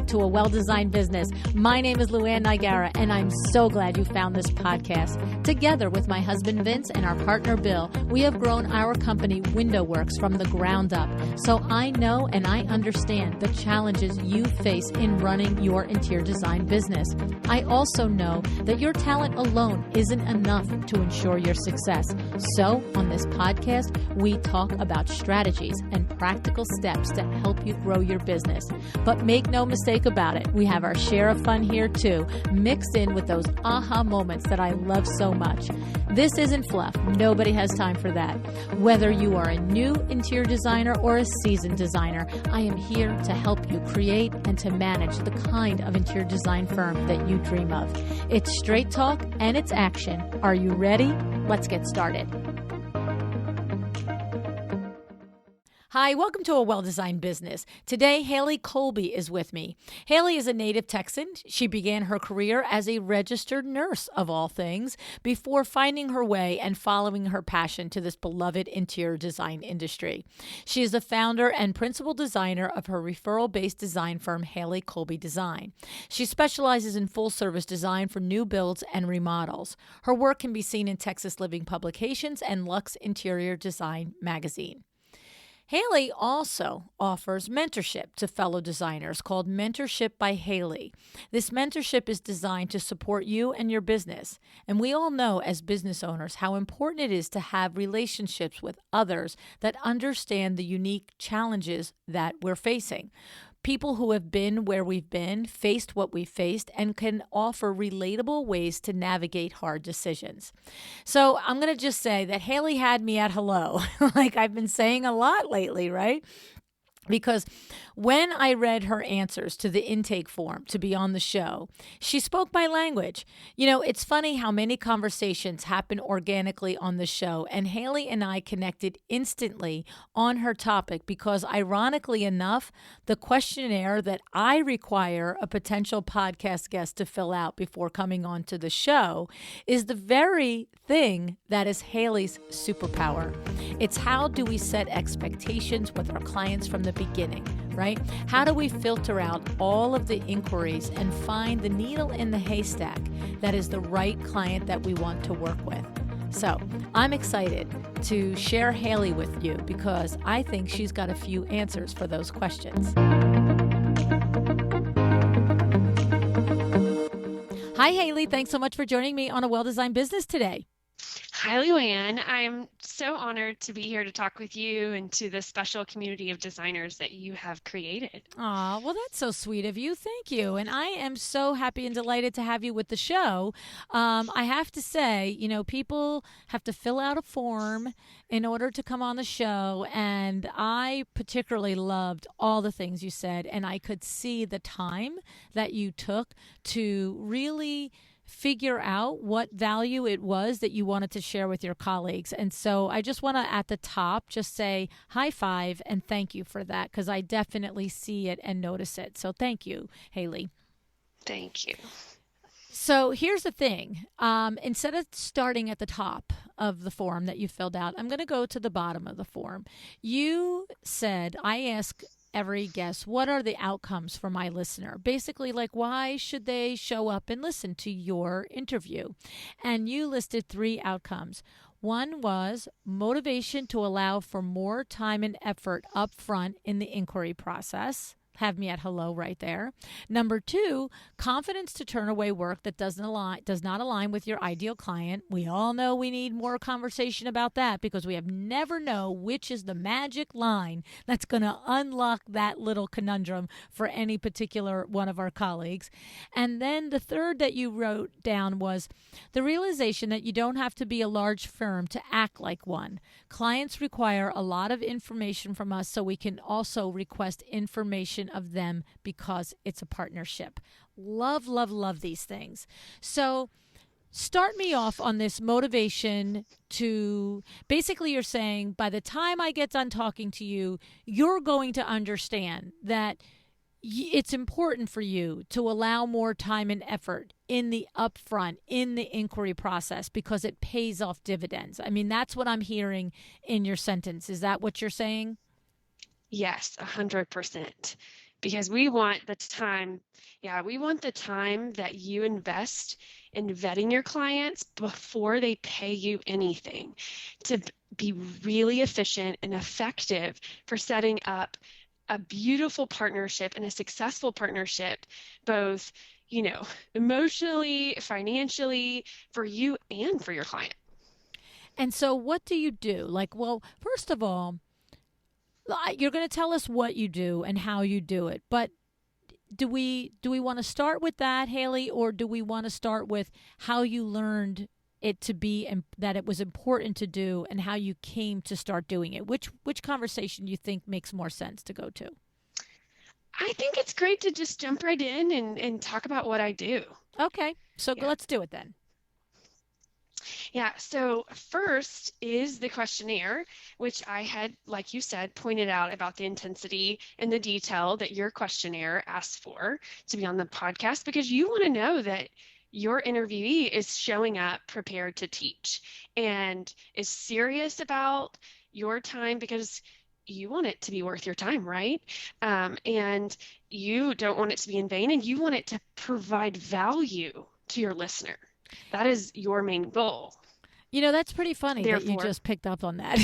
back to A Well-Designed Business. My name is Luann Nigara, and I'm so glad you found this podcast. Together with my husband Vince and our partner Bill, we have grown our company Window Works from the ground up. So I know and I understand the challenges you face in running your interior design business. I also know that your talent alone isn't enough to ensure your success. So on this podcast, we talk about strategies and practical steps to help you grow your business. But make no mistake about it, we have our share of fun here too, mixed in with those aha moments that I love so much. This isn't fluff. Nobody has time for that. Whether you are a new interior designer or a seasoned designer, I am here to help you create and to manage the kind of interior design firm that you dream of. It's straight talk and it's action. Are you ready? Let's get started. Hi, welcome to A Well-Designed Business. Today, Hailey Kolbe is with me. Hailey is a native Texan. She began her career as a registered nurse, of all things, before finding her way and following her passion to this beloved interior design industry. She is the founder and principal designer of her referral-based design firm, Hailey Kolbe Design. She specializes in full-service design for new builds and remodels. Her work can be seen in Texas Living Publications and Luxe Interior Design magazine. Hailey also offers mentorship to fellow designers called Mentorship by Hailey. This mentorship is designed to support you and your business. And we all know as business owners how important it is to have relationships with others that understand the unique challenges that we're facing. People who have been where we've been, faced what we've faced, and can offer relatable ways to navigate hard decisions. So I'm going to just say that Hailey had me at hello, like I've been saying a lot lately, right? Because when I read her answers to the intake form to be on the show, she spoke my language. You know, it's funny how many conversations happen organically on the show, and Hailey and I connected instantly on her topic because, ironically enough, the questionnaire that I require a potential podcast guest to fill out before coming on to the show is the very thing that is Hailey's superpower. It's how do we set expectations with our clients from the beginning, right? How do we filter out all of the inquiries and find the needle in the haystack that is the right client that we want to work with? So I'm excited to share Hailey with you because I think she's got a few answers for those questions. Hi, Hailey. Thanks so much for joining me on A Well-Designed Business today. Hi, Luann. I'm so honored to be here to talk with you and to the special community of designers that you have created. Aw, well, that's so sweet of you. Thank you. And I am so happy and delighted to have you with the show. I have to say, you know, people have to fill out a form in order to come on the show. And I particularly loved all the things you said. And I could see the time that you took to really figure out what value it was that you wanted to share with your colleagues. And so I just want to, at the top, just say high five and thank you for that, because I definitely see it and notice it. So thank you, Hailey. Thank you. So here's the thing. Instead of starting at the top of the form that you filled out, I'm going to go to the bottom of the form. You said, I ask every guest, what are the outcomes for my listener? Basically, like, why should they show up and listen to your interview? And you listed 3 outcomes. One was motivation to allow for more time and effort up front in the inquiry process. Have me at hello right there. Number 2, confidence to turn away work that does not align with your ideal client. We all know we need more conversation about that because we have never know which is the magic line that's going to unlock that little conundrum for any particular one of our colleagues. And then the third that you wrote down was the realization that you don't have to be a large firm to act like one. Clients require a lot of information from us, so we can also request information of them because it's a partnership. Love, love, love these things. So start me off on this motivation to, basically you're saying by the time I get done talking to you, you're going to understand that it's important for you to allow more time and effort in the upfront, in the inquiry process, because it pays off dividends. I mean, that's what I'm hearing in your sentence. Is that what you're saying? Yes, 100%. because we want the time. Yeah, we want the time that you invest in vetting your clients before they pay you anything to be really efficient and effective for setting up a beautiful partnership and a successful partnership, both, emotionally, financially, for you and for your client. And so, what do you do? Like, well, first of all, you're going to tell us what you do and how you do it, but do we want to start with that, Hailey, or do we want to start with how you learned it to be and that it was important to do and how you came to start doing it? Which conversation do you think makes more sense to go to? I think it's great to just jump right in and talk about what I do. Okay, so Yeah. let's do it then. Yeah. So first is the questionnaire, which I had, like you said, pointed out about the intensity and the detail that your questionnaire asks for to be on the podcast, because you want to know that your interviewee is showing up prepared to teach and is serious about your time, because you want it to be worth your time, right? And you don't want it to be in vain, and you want it to provide value to your listener. That is your main goal. That's pretty funny that you Therefore, just picked up on that.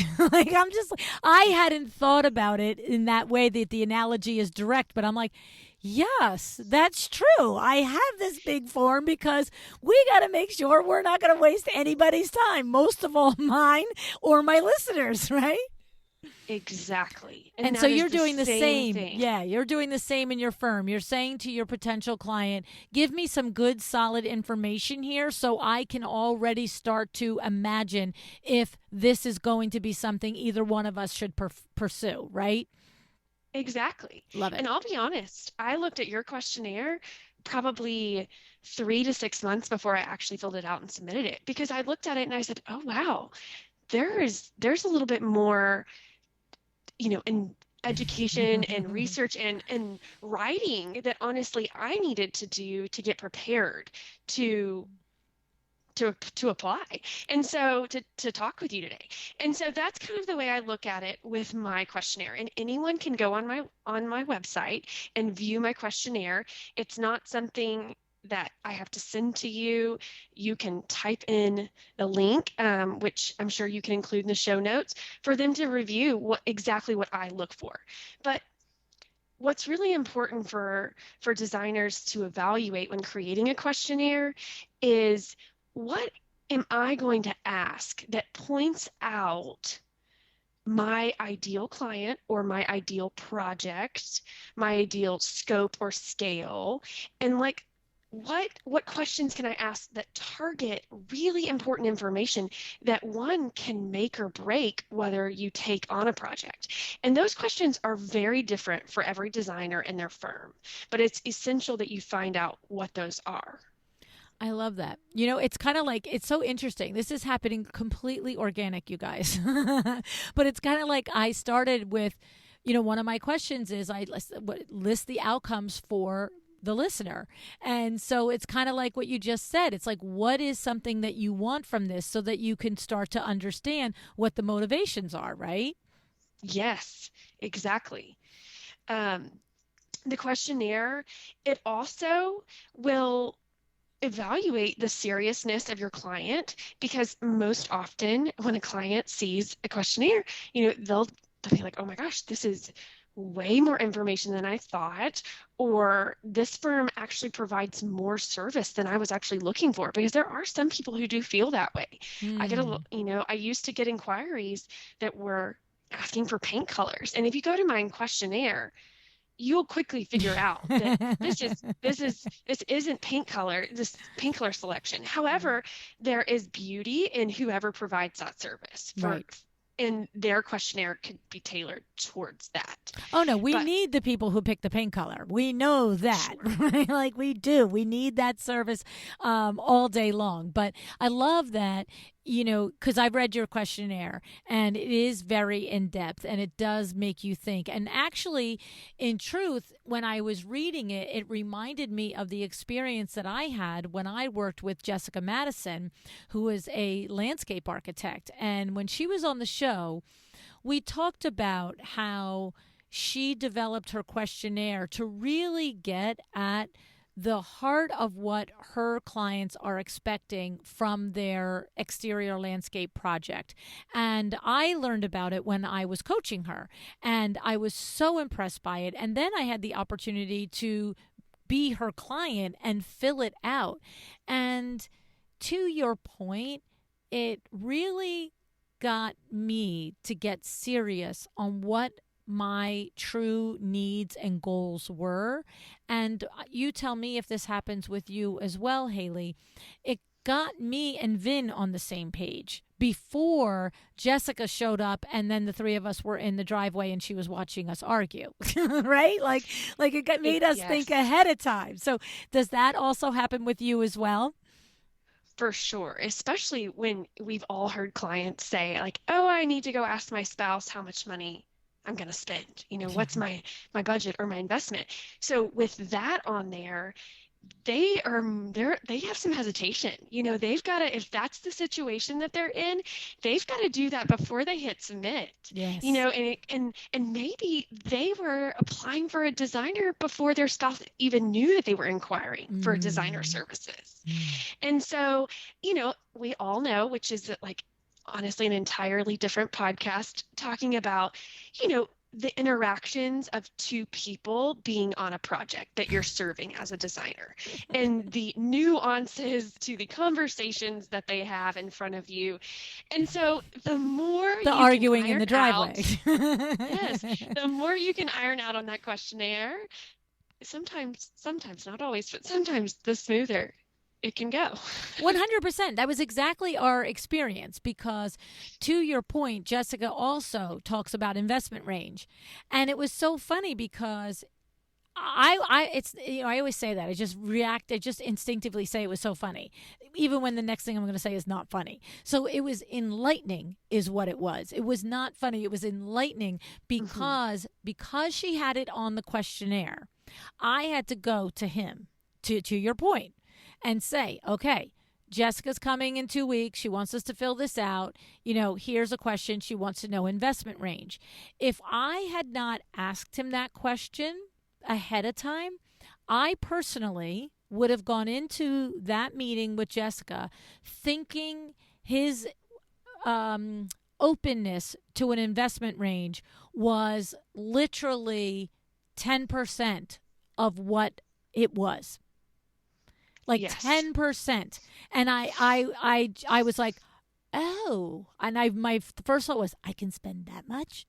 I hadn't thought about it in that way, that the analogy is direct, but I'm like, yes, that's true. I have this big form because we got to make sure we're not going to waste anybody's time, most of all mine or my listeners, right? exactly. And And so that is you're the doing the same same. thing. Yeah, you're doing the same in your firm. You're saying to your potential client, give me some good, solid information here so I can already start to imagine if this is going to be something either one of us should pursue, right? Exactly. Love it. And I'll be honest, I looked at your questionnaire probably 3 to 6 months before I actually filled it out and submitted it, because I looked at it and I said, oh, wow, there's a little bit more, in education and research and writing that honestly I needed to do to get prepared to to apply, and so to talk with you today. And so that's kind of the way I look at it with my questionnaire, and anyone can go on my website and view my questionnaire. It's not something that I have to send to you. You can type in the link, which I'm sure you can include in the show notes, for them to review exactly what I look for. But what's really important for designers to evaluate when creating a questionnaire is, what am I going to ask that points out my ideal client or my ideal project, my ideal scope or scale, and like what questions can I ask that target really important information that one can make or break whether you take on a project. And those questions are very different for every designer and their firm, but it's essential that you find out what those are. I love that. It's kind of like, it's so interesting. This is happening completely organic, you guys. But it's kind of like I started with, one of my questions is I list the outcomes for the listener. And so it's kind of like what you just said. It's like, what is something that you want from this so that you can start to understand what the motivations are, right? Yes, exactly. Um, the questionnaire, it also will evaluate the seriousness of your client, because most often when a client sees a questionnaire, they'll be like, oh my gosh, this is way more information than I thought, or this firm actually provides more service than I was actually looking for, because there are some people who do feel that way. Hmm. I used to get inquiries that were asking for paint colors, and if you go to my questionnaire, you'll quickly figure out that this isn't this paint color selection. However, there is beauty in whoever provides that service Right. and their questionnaire could be tailored towards that. Oh no, we But need the people who pick the paint color. We know that, sure. right? Like we do. We need that service all day long. But I love that, because I've read your questionnaire and it is very in depth and it does make you think. And actually, in truth, when I was reading it, it reminded me of the experience that I had when I worked with Jessica Madison, who is a landscape architect. And when she was on the show, we talked about how she developed her questionnaire to really get at the heart of what her clients are expecting from their exterior landscape project. And I learned about it when I was coaching her, and I was so impressed by it. And then I had the opportunity to be her client and fill it out. And to your point, it really got me to get serious on what my true needs and goals were. And you tell me if this happens with you as well, Hailey. It got me and Vin on the same page before Jessica showed up, and then the three of us were in the driveway and she was watching us argue. Right? Like made us think Yes. ahead of time. So does that also happen with you as well? For sure, especially when we've all heard clients say like, "Oh, I need to go ask my spouse how much money I'm going to spend. What's my budget or my investment?" So with that on there, they have some hesitation. They've got to, if that's the situation that they're in, they've got to do that before they hit submit. Yes. And maybe they were applying for a designer before their spouse even knew that they were inquiring for designer Mm. services. Mm. And so, we all know, which is like honestly an entirely different podcast talking about, the interactions of two people being on a project that you're serving as a designer and the nuances to the conversations that they have in front of you. And so the more The you can arguing in iron the out, driveway. yes, the more you can iron out on that questionnaire, sometimes, not always, but sometimes the smoother it can go. 100%. That was exactly our experience because, to your point, Jessica also talks about investment range. And it was so funny because I always say that. I just instinctively say it was so funny, even when the next thing I'm going to say is not funny. So it was enlightening, is what it was. It was not funny. It was enlightening Hmm. because she had it on the questionnaire. I had to go to him, to your point, and say, okay, Jessica's coming in 2 weeks. She wants us to fill this out. Here's a question. She wants to know investment range. If I had not asked him that question ahead of time, I personally would have gone into that meeting with Jessica thinking his openness to an investment range was literally 10% of what it was, like Yes. 10%. And I was like, oh, and my first thought was, I can spend that much.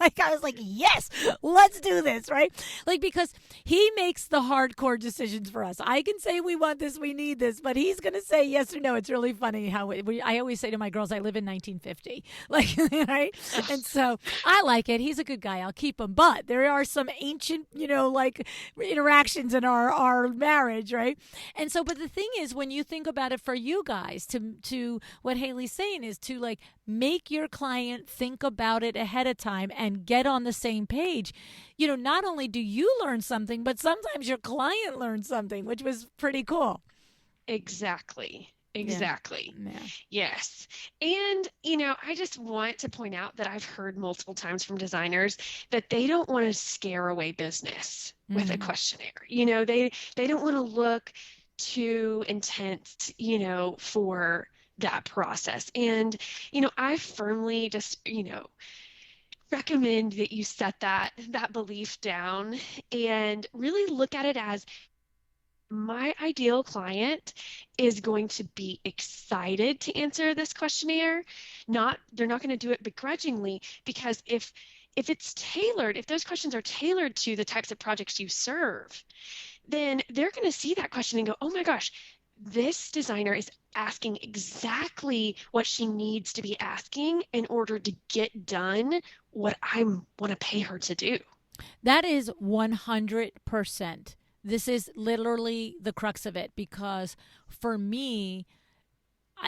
Like, I was like, yes, let's do this, right? Like, because he makes the hardcore decisions for us. I can say we want this, we need this, but he's gonna say yes or no. It's really funny how I always say to my girls, I live in 1950, like, right? And so I like it. He's a good guy. I'll keep him. But there are some ancient, like, interactions in our marriage, right? And so, but the thing is, when you think about it, for you guys, to what Hailey's saying is to, like, make your client think about it ahead of time and get on the same page. Not only do you learn something, but sometimes your client learns something, which was pretty cool. Exactly. Yeah. Exactly. Yeah. Yes. And, I just want to point out that I've heard multiple times from designers that they don't want to scare away business with a Mm-hmm. questionnaire. They don't want to look too intense, for that process. And, I firmly just, recommend that you set that belief down and really look at it as my ideal client is going to be excited to answer this questionnaire. They're not going to do it begrudgingly, because if those questions are tailored to the types of projects you serve, then they're going to see that question and go, oh my gosh, this designer is asking exactly what she needs to be asking in order to get done what I want to pay her to do. That is 100%. This is literally the crux of it because for me,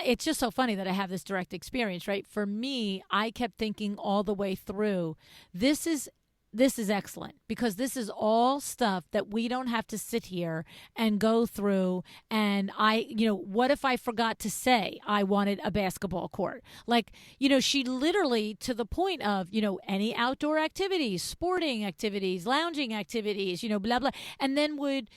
it's just so funny that I have this direct experience, right? For me, I kept thinking all the way through, this is this is excellent because this is all stuff that we don't have to sit here and go through. And what if I forgot to say I wanted a basketball court? Like, she literally, to the point of, any outdoor activities, sporting activities, lounging activities, blah, blah, and then would,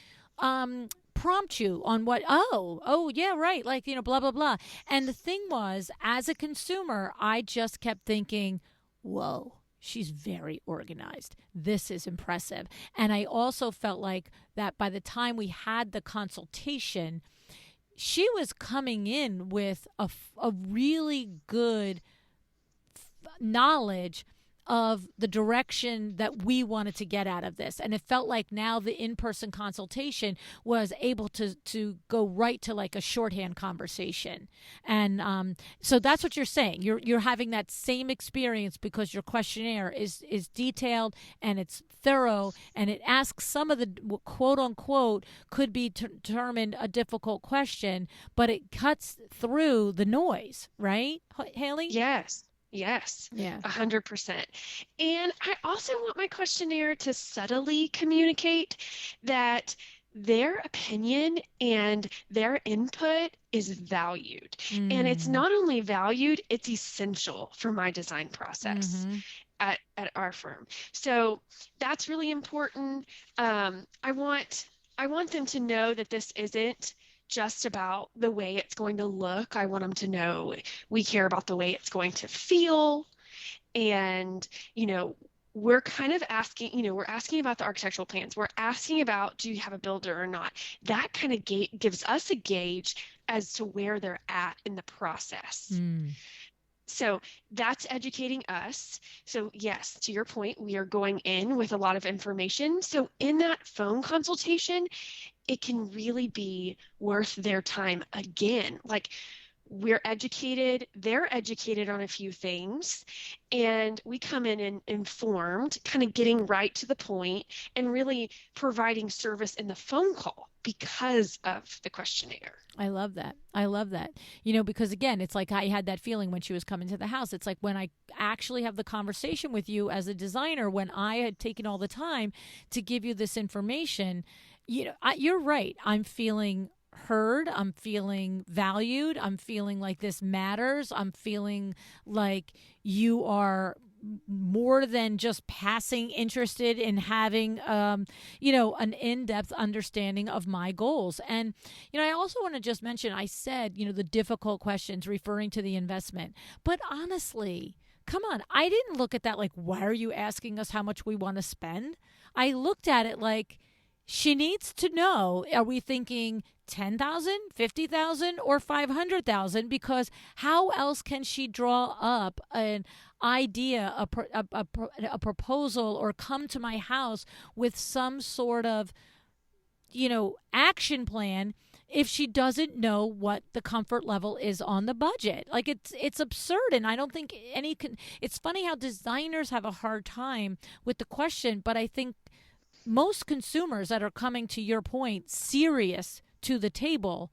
prompt you on what, oh yeah, right, like, blah blah blah. And the thing was, as a consumer, I just kept thinking, whoa, she's very organized. This is impressive. And I also felt like that by the time we had the consultation, she was coming in with a really good knowledge of the direction that we wanted to get out of this. And it felt like now the in-person consultation was able to go right to like a shorthand conversation. And so that's what you're saying. You're having that same experience because your questionnaire is detailed and it's thorough and it asks some of the quote unquote could be determined a difficult question, but it cuts through the noise, right, Hailey? Yes. Yes, Yeah. 100%. And I also want my questionnaire to subtly communicate that their opinion and their input is valued. And it's not only valued, it's essential for my design process at our firm. So that's really important. I want them to know that this isn't just about the way it's going to look. I want them to know we care about the way it's going to feel. And, we're kind of asking, we're asking about the architectural plans. We're asking about, do you have a builder or not? That kind of gives us a gauge as to where they're at in the process. So that's educating us. So yes, to your point, we are going in with a lot of information. So in that phone consultation, it can really be worth their time again. Like, we're educated, they're educated on a few things, and we come in and informed, kind of getting right to the point and really providing service in the phone call because of the questionnaire. I love that. I love that. Because again, it's like I had that feeling when she was coming to the house. It's like when I actually have the conversation with you as a designer, when I had taken all the time to give you this information, you're right. I'm feeling heard. I'm feeling valued. I'm feeling like this matters. I'm feeling like you are more than just passing interested in having, an in-depth understanding of my goals. And, I also want to just mention, I said, the difficult questions referring to the investment. But honestly, come on, I didn't look at that like, why are you asking us how much we want to spend? I looked at it like, she needs to know, are we thinking 10,000, 50,000, or 500,000? Because how else can she draw up an idea, a proposal, or come to my house with some sort of, action plan if she doesn't know what the comfort level is on the budget? Like, it's absurd. And I don't think it's funny how designers have a hard time with the question, but I think most consumers that are coming, to your point, serious to the table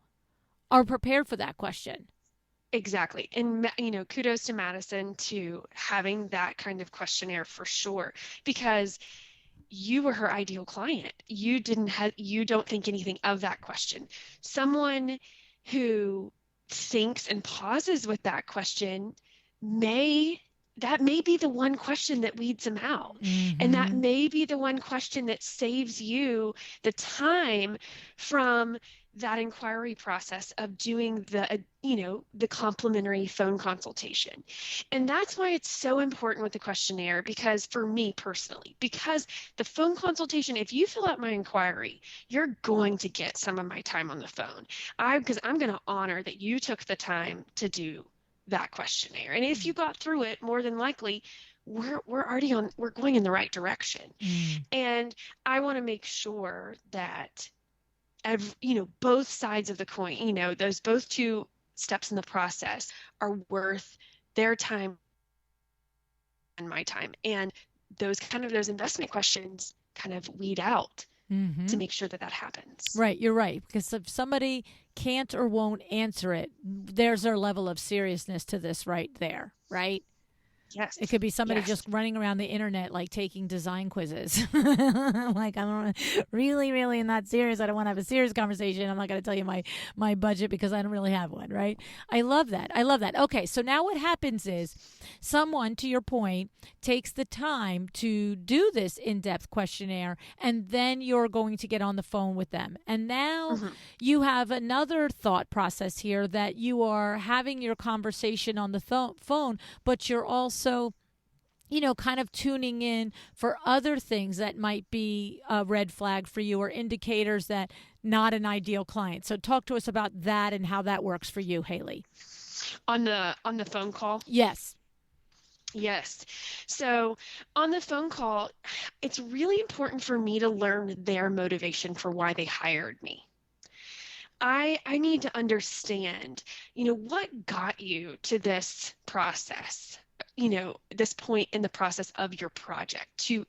are prepared for that question. Exactly. And, kudos to Madison to having that kind of questionnaire for sure, because you were her ideal client. You don't think anything of that question. Someone who thinks and pauses with that question that may be the one question that weeds them out. And that may be the one question that saves you the time from that inquiry process of doing the complimentary phone consultation. And that's why it's so important with the questionnaire, because for me personally, because the phone consultation, if you fill out my inquiry, you're going to get some of my time on the phone. Because I'm going to honor that you took the time to do that questionnaire. And if you got through it, more than likely, we're going in the right direction. And I want to make sure that both sides of the coin, those both two steps in the process are worth their time and my time. And those investment questions kind of weed out to make sure that happens. Right. You're right. Because if somebody can't or won't answer it, there's their level of seriousness to this right there. Right. It Yes. could be somebody Yes. just running around the internet, like taking design quizzes. Like, I don't really, really not serious. I don't want to have a serious conversation. I'm not going to tell you my budget because I don't really have one, right? I love that. I love that. Okay, so now what happens is someone, to your point, takes the time to do this in-depth questionnaire, and then you're going to get on the phone with them. And now Hmm. you have another thought process here that you are having your conversation on the phone, but you're also kind of tuning in for other things that might be a red flag for you or indicators that not an ideal client. So talk to us about that and how that works for you, Hailey. On the phone call. Yes. Yes. So on the phone call, it's really important for me to learn their motivation for why they hired me. I need to understand, what got you to this process, this point in the process of your project to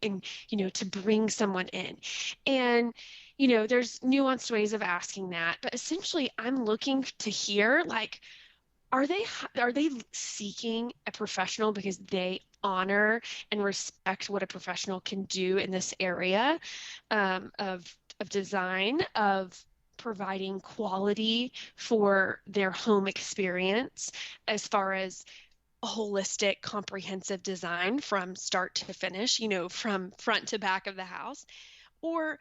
bring someone in. And, there's nuanced ways of asking that, but essentially I'm looking to hear like, are they seeking a professional because they honor and respect what a professional can do in this area of design, of providing quality for their home experience as far as a holistic, comprehensive design from start to finish, from front to back of the house? Or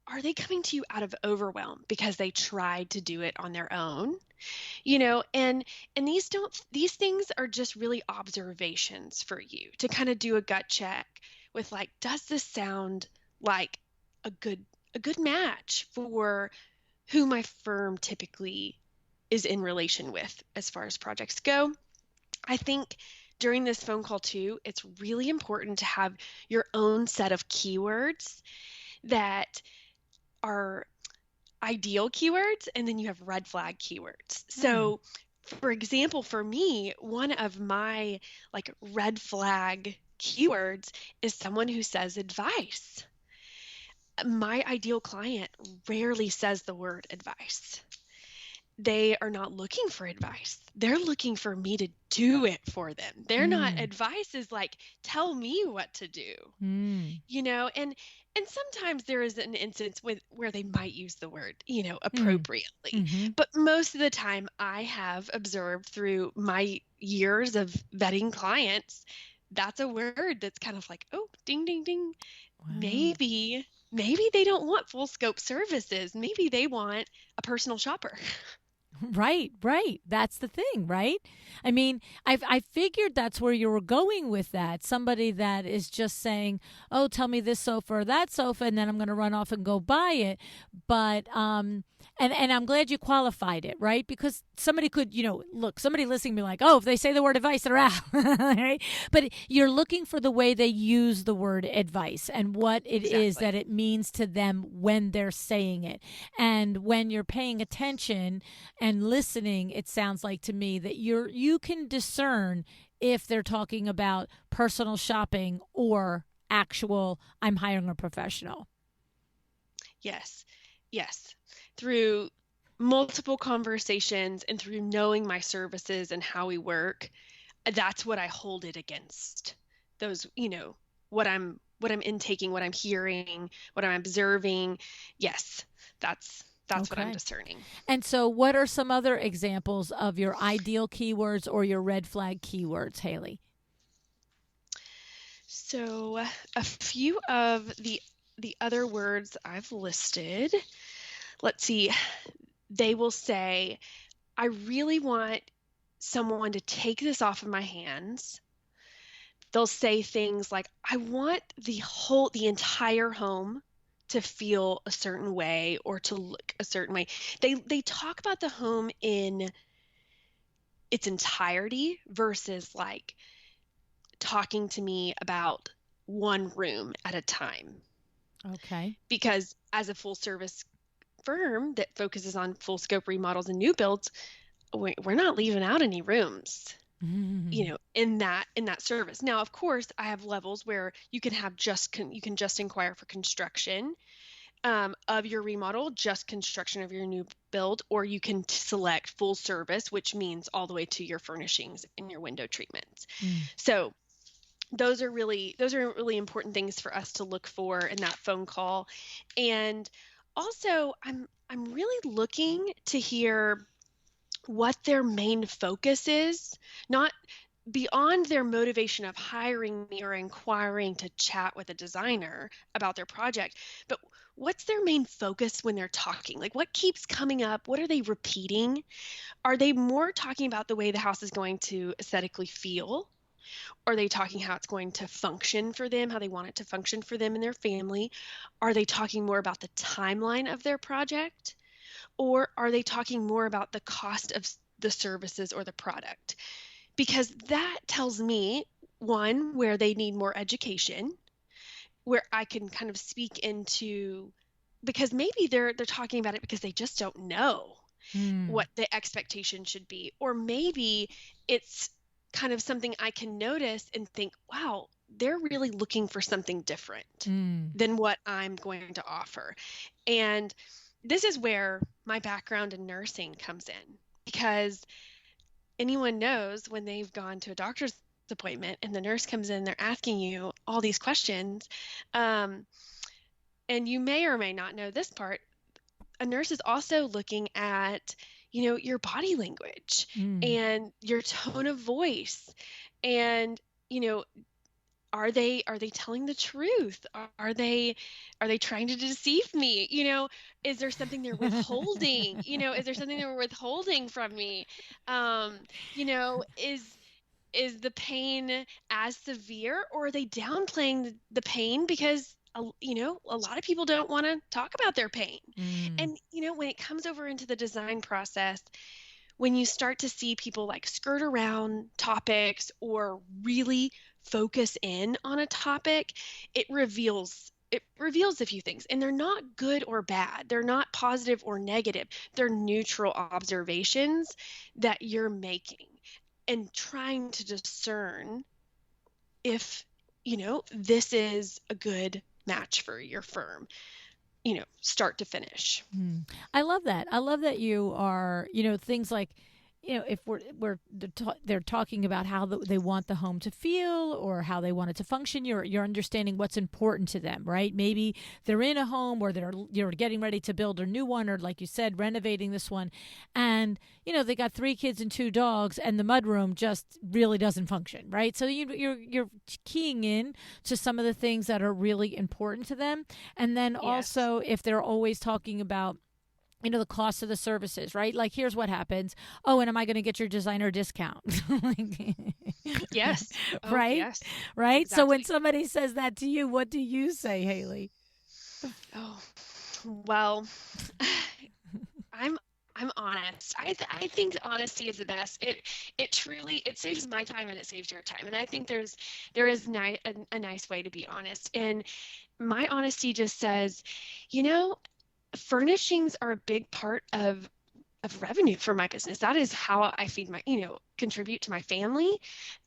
are they coming to you out of overwhelm because they tried to do it on their own? And these things are just really observations for you to kind of do a gut check with, like, does this sound like a good a good match for who my firm typically is in relation with as far as projects go? I think during this phone call too, it's really important to have your own set of keywords that are ideal keywords, and then you have red flag keywords. Hmm. So, for example, for me, one of my like red flag keywords is someone who says advice. My ideal client rarely says the word advice. They are not looking for advice. They're looking for me to do it for them. They're not, Mm. advice is like, tell me what to do. Mm. And sometimes there is an instance where they might use the word, Mm. appropriately. Mm-hmm. But most of the time I have observed through my years of vetting clients, that's a word that's kind of like, oh, ding ding ding. Wow. Maybe they don't want full scope services. Maybe they want a personal shopper. Right, right. That's the thing, right? I mean, I figured that's where you were going with that. Somebody that is just saying, "Oh, tell me this sofa or that sofa," and then I'm going to run off and go buy it. But and I'm glad you qualified it, right? Because somebody could, look, somebody listening be like, "Oh, if they say the word advice, they're out," right? But you're looking for the way they use the word advice and what it is that Exactly. it means to them when they're saying it, and when you're paying attention and listening, it sounds like to me that you can discern if they're talking about personal shopping or actual I'm hiring a professional. Yes. Yes. Through multiple conversations and through knowing my services and how we work, that's what I hold it against. Those, what I'm intaking, what I'm hearing, what I'm observing. Yes, that's what I'm Okay. discerning. And so what are some other examples of your ideal keywords or your red flag keywords, Hailey? So a few of the other words I've listed, let's see, they will say, I really want someone to take this off of my hands. They'll say things like, I want the entire home to feel a certain way or to look a certain way. They talk about the home in its entirety versus like talking to me about one room at a time. Okay. Because as a full service firm that focuses on full scope remodels and new builds, we're not leaving out any rooms, in that service. Now, of course, I have levels where you can have you can just inquire for construction of your remodel, just construction of your new build, or you can select full service, which means all the way to your furnishings and your window treatments. Mm. So those are really important things for us to look for in that phone call. And also, I'm really looking to hear what their main focus is, not beyond their motivation of hiring me or inquiring to chat with a designer about their project, but what's their main focus when they're talking? Like, what keeps coming up? What are they repeating? Are they more talking about the way the house is going to aesthetically feel? Are they talking how it's going to function for them, how they want it to function for them and their family? Are they talking more about the timeline of their project? Or are they talking more about the cost of the services or the product? Because that tells me, one, where they need more education, where I can kind of speak into, because maybe they're talking about it because they just don't know Mm, what the expectation should be. Or maybe it's kind of something I can notice and think, wow, they're really looking for something different mm. than what I'm going to offer. And this is where my background in nursing comes in, because anyone knows when they've gone to a doctor's appointment and the nurse comes in, they're asking you all these questions. Um, and you may or may not know this part, a nurse is also looking at, your body language Mm. and your tone of voice. And, you know, are they telling the truth? Are they trying to deceive me? Is there something they're withholding? Is there something they're withholding from me? Um, is the pain as severe, or are they downplaying the pain because a lot of people don't want to talk about their pain. Mm. And when it comes over into the design process, when you start to see people like skirt around topics or really focus in on a topic, it reveals a few things, and they're not good or bad. They're not positive or negative. They're neutral observations that you're making and trying to discern if, this is a good match for your firm, start to finish. Mm. I love that. I love that you are, things like, if they're talking about how they want the home to feel or how they want it to function, you're understanding what's important to them, right? Maybe they're in a home or you're getting ready to build a new one, or like you said, renovating this one, and they got 3 kids and 2 dogs, and the mudroom just really doesn't function, right? So you're keying in to some of the things that are really important to them, and then Yes. also if they're always talking about the cost of the services, right? Like, here's what happens. Oh, and am I going to get your designer discount? Like, Yes. Oh, right? yes. Right? So when Exactly. somebody says that to you, what do you say, Hailey? Oh, well, I'm I'm honest. I think honesty is the best. It truly it saves my time and it saves your time. And I think there is a nice way to be honest. And my honesty just says, you know, furnishings are a big part of revenue for my business. That is how I feed my, contribute to my family.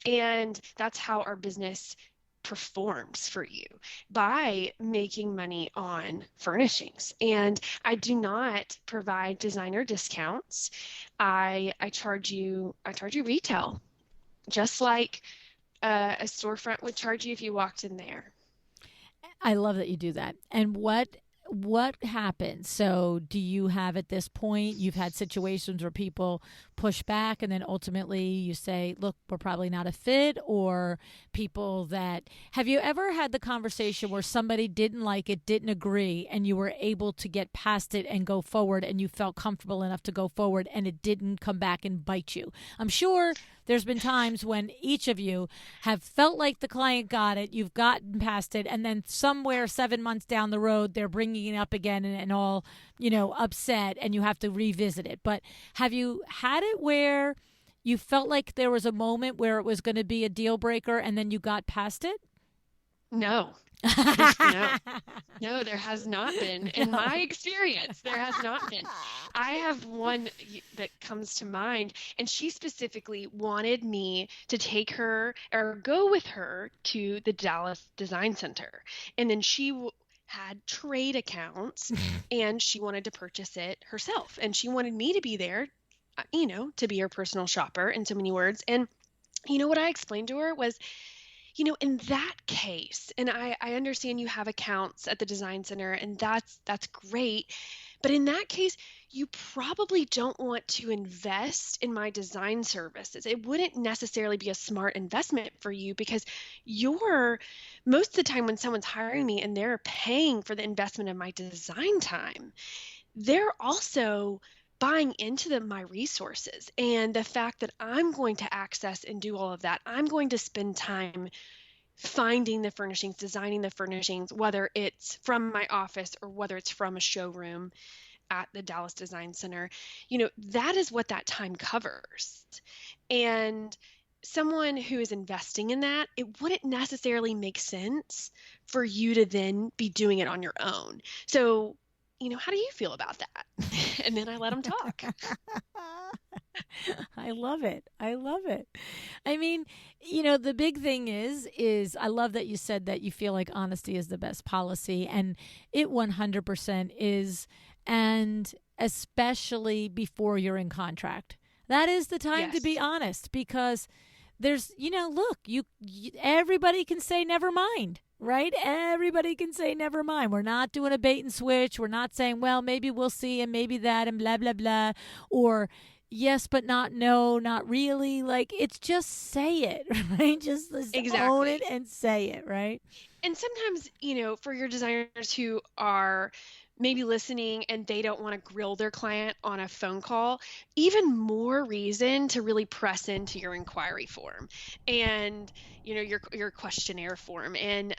And that's how our business performs for you, by making money on furnishings. And I do not provide designer discounts. I charge you retail, just like a storefront would charge you if you walked in there. I love that you do that. And what happens? So, do you have, at this point, you've had situations where people push back and then ultimately you say, "Look, we're probably not a fit," or people that have you ever had the conversation where somebody didn't like it, didn't agree, and you were able to get past it and go forward, and you felt comfortable enough to go forward and it didn't come back and bite you? I'm sure there's been times when each of you have felt like the client got it, you've gotten past it, and then somewhere 7 months down the road, they're bringing it up again, and all, upset, and you have to revisit it. But have you had it where you felt like there was a moment where it was going to be a deal breaker and then you got past it? No. No. No, there has not been. In No. my experience, there has not been. I have one that comes to mind, and she specifically wanted me to take her or go with her to the Dallas Design Center. And then she had trade accounts and she wanted to purchase it herself. And she wanted me to be there, to be her personal shopper, in so many words. And what I explained to her was, In that case, and I understand you have accounts at the design center, and that's great. But in that case, you probably don't want to invest in my design services. It wouldn't necessarily be a smart investment for you because you're most of the time when someone's hiring me and they're paying for the investment of my design time, they're also buying into my resources and the fact that I'm going to access and do all of that. I'm going to spend time finding the furnishings, designing the furnishings, whether it's from my office or whether it's from a showroom at the Dallas Design Center. That is what that time covers. And someone who is investing in that, it wouldn't necessarily make sense for you to then be doing it on your own. So, how do you feel about that? And then I let them talk. I love it. I love it. I mean, the big thing is I love that you said that you feel like honesty is the best policy, and it 100% is, and especially before you're in contract. That is the time to be Yes, honest, because there's, look, you everybody can say never mind, right? Everybody can say never mind. We're not doing a bait and switch. We're not saying, well, maybe we'll see and maybe that and blah blah blah, or yes but not no, not really. Like, it's just say it, right? Just own it exactly. and say it, right? And sometimes, for your designers who are maybe listening and they don't want to grill their client on a phone call, even more reason to really press into your inquiry form and, your questionnaire form and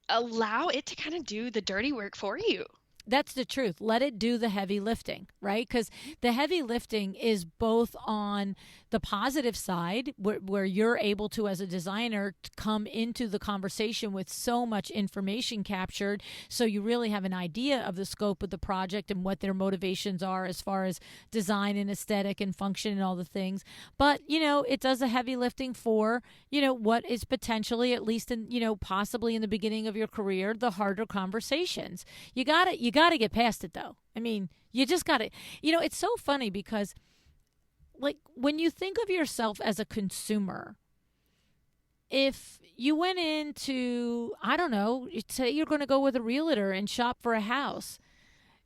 allow it to kind of do the dirty work for you. That's the truth. Let it do the heavy lifting, right? Because the heavy lifting is both on the positive side, where you're able to, as a designer, to come into the conversation with so much information captured. So you really have an idea of the scope of the project and what their motivations are as far as design and aesthetic and function and all the things. But, it does a heavy lifting for, what is potentially, at least in, possibly in the beginning of your career, the harder conversations. You got to get past it, though. I mean, you just got to. It's so funny because, like, when you think of yourself as a consumer, if you went into, I don't know, say you're going to go with a realtor and shop for a house,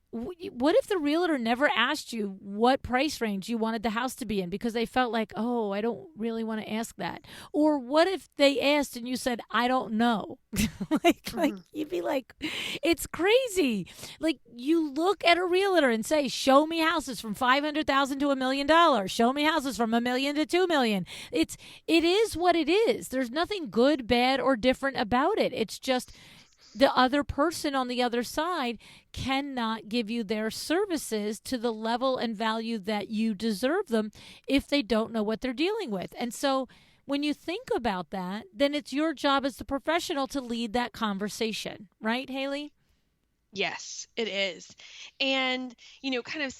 what if the realtor never asked you what price range you wanted the house to be in because they felt like, oh, I don't really want to ask that? Or what if they asked and you said, I don't know? like Mhm. you'd be like, it's crazy. Like, you look at a realtor and say, show me houses from 500,000 to $1 million. Show me houses from 1 million to 2 million. It is what it is. There's nothing good, bad, or different about it. It's just the other person on the other side cannot give you their services to the level and value that you deserve them if they don't know what they're dealing with. And so when you think about that, then it's your job as the professional to lead that conversation, right, Hailey? Yes, it is. And, kind of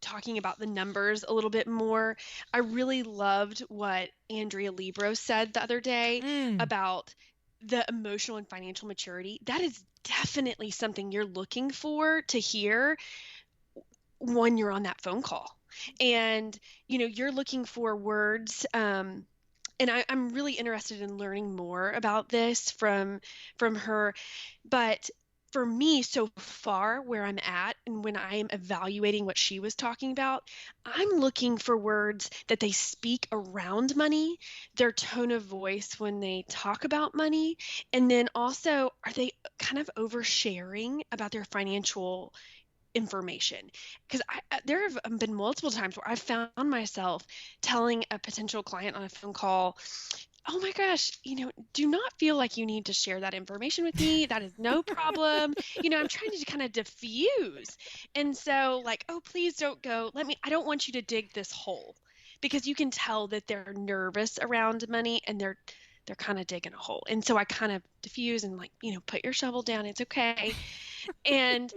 talking about the numbers a little bit more, I really loved what Andrea Libro said the other day Mm. about the emotional and financial maturity. That is definitely something you're looking for to hear when you're on that phone call. And, you're looking for words. And I'm really interested in learning more about this from her. But for me, so far where I'm at, and when I am evaluating what she was talking about, I'm looking for words that they speak around money, their tone of voice when they talk about money, and then also, are they kind of oversharing about their financial information? Because there have been multiple times where I've found myself telling a potential client on a phone call, oh my gosh, do not feel like you need to share that information with me. That is no problem. I'm trying to kind of diffuse. And so, like, oh, please don't go. I don't want you to dig this hole, because you can tell that they're nervous around money and they're kind of digging a hole. And so I kind of diffuse and, like, put your shovel down. It's okay. And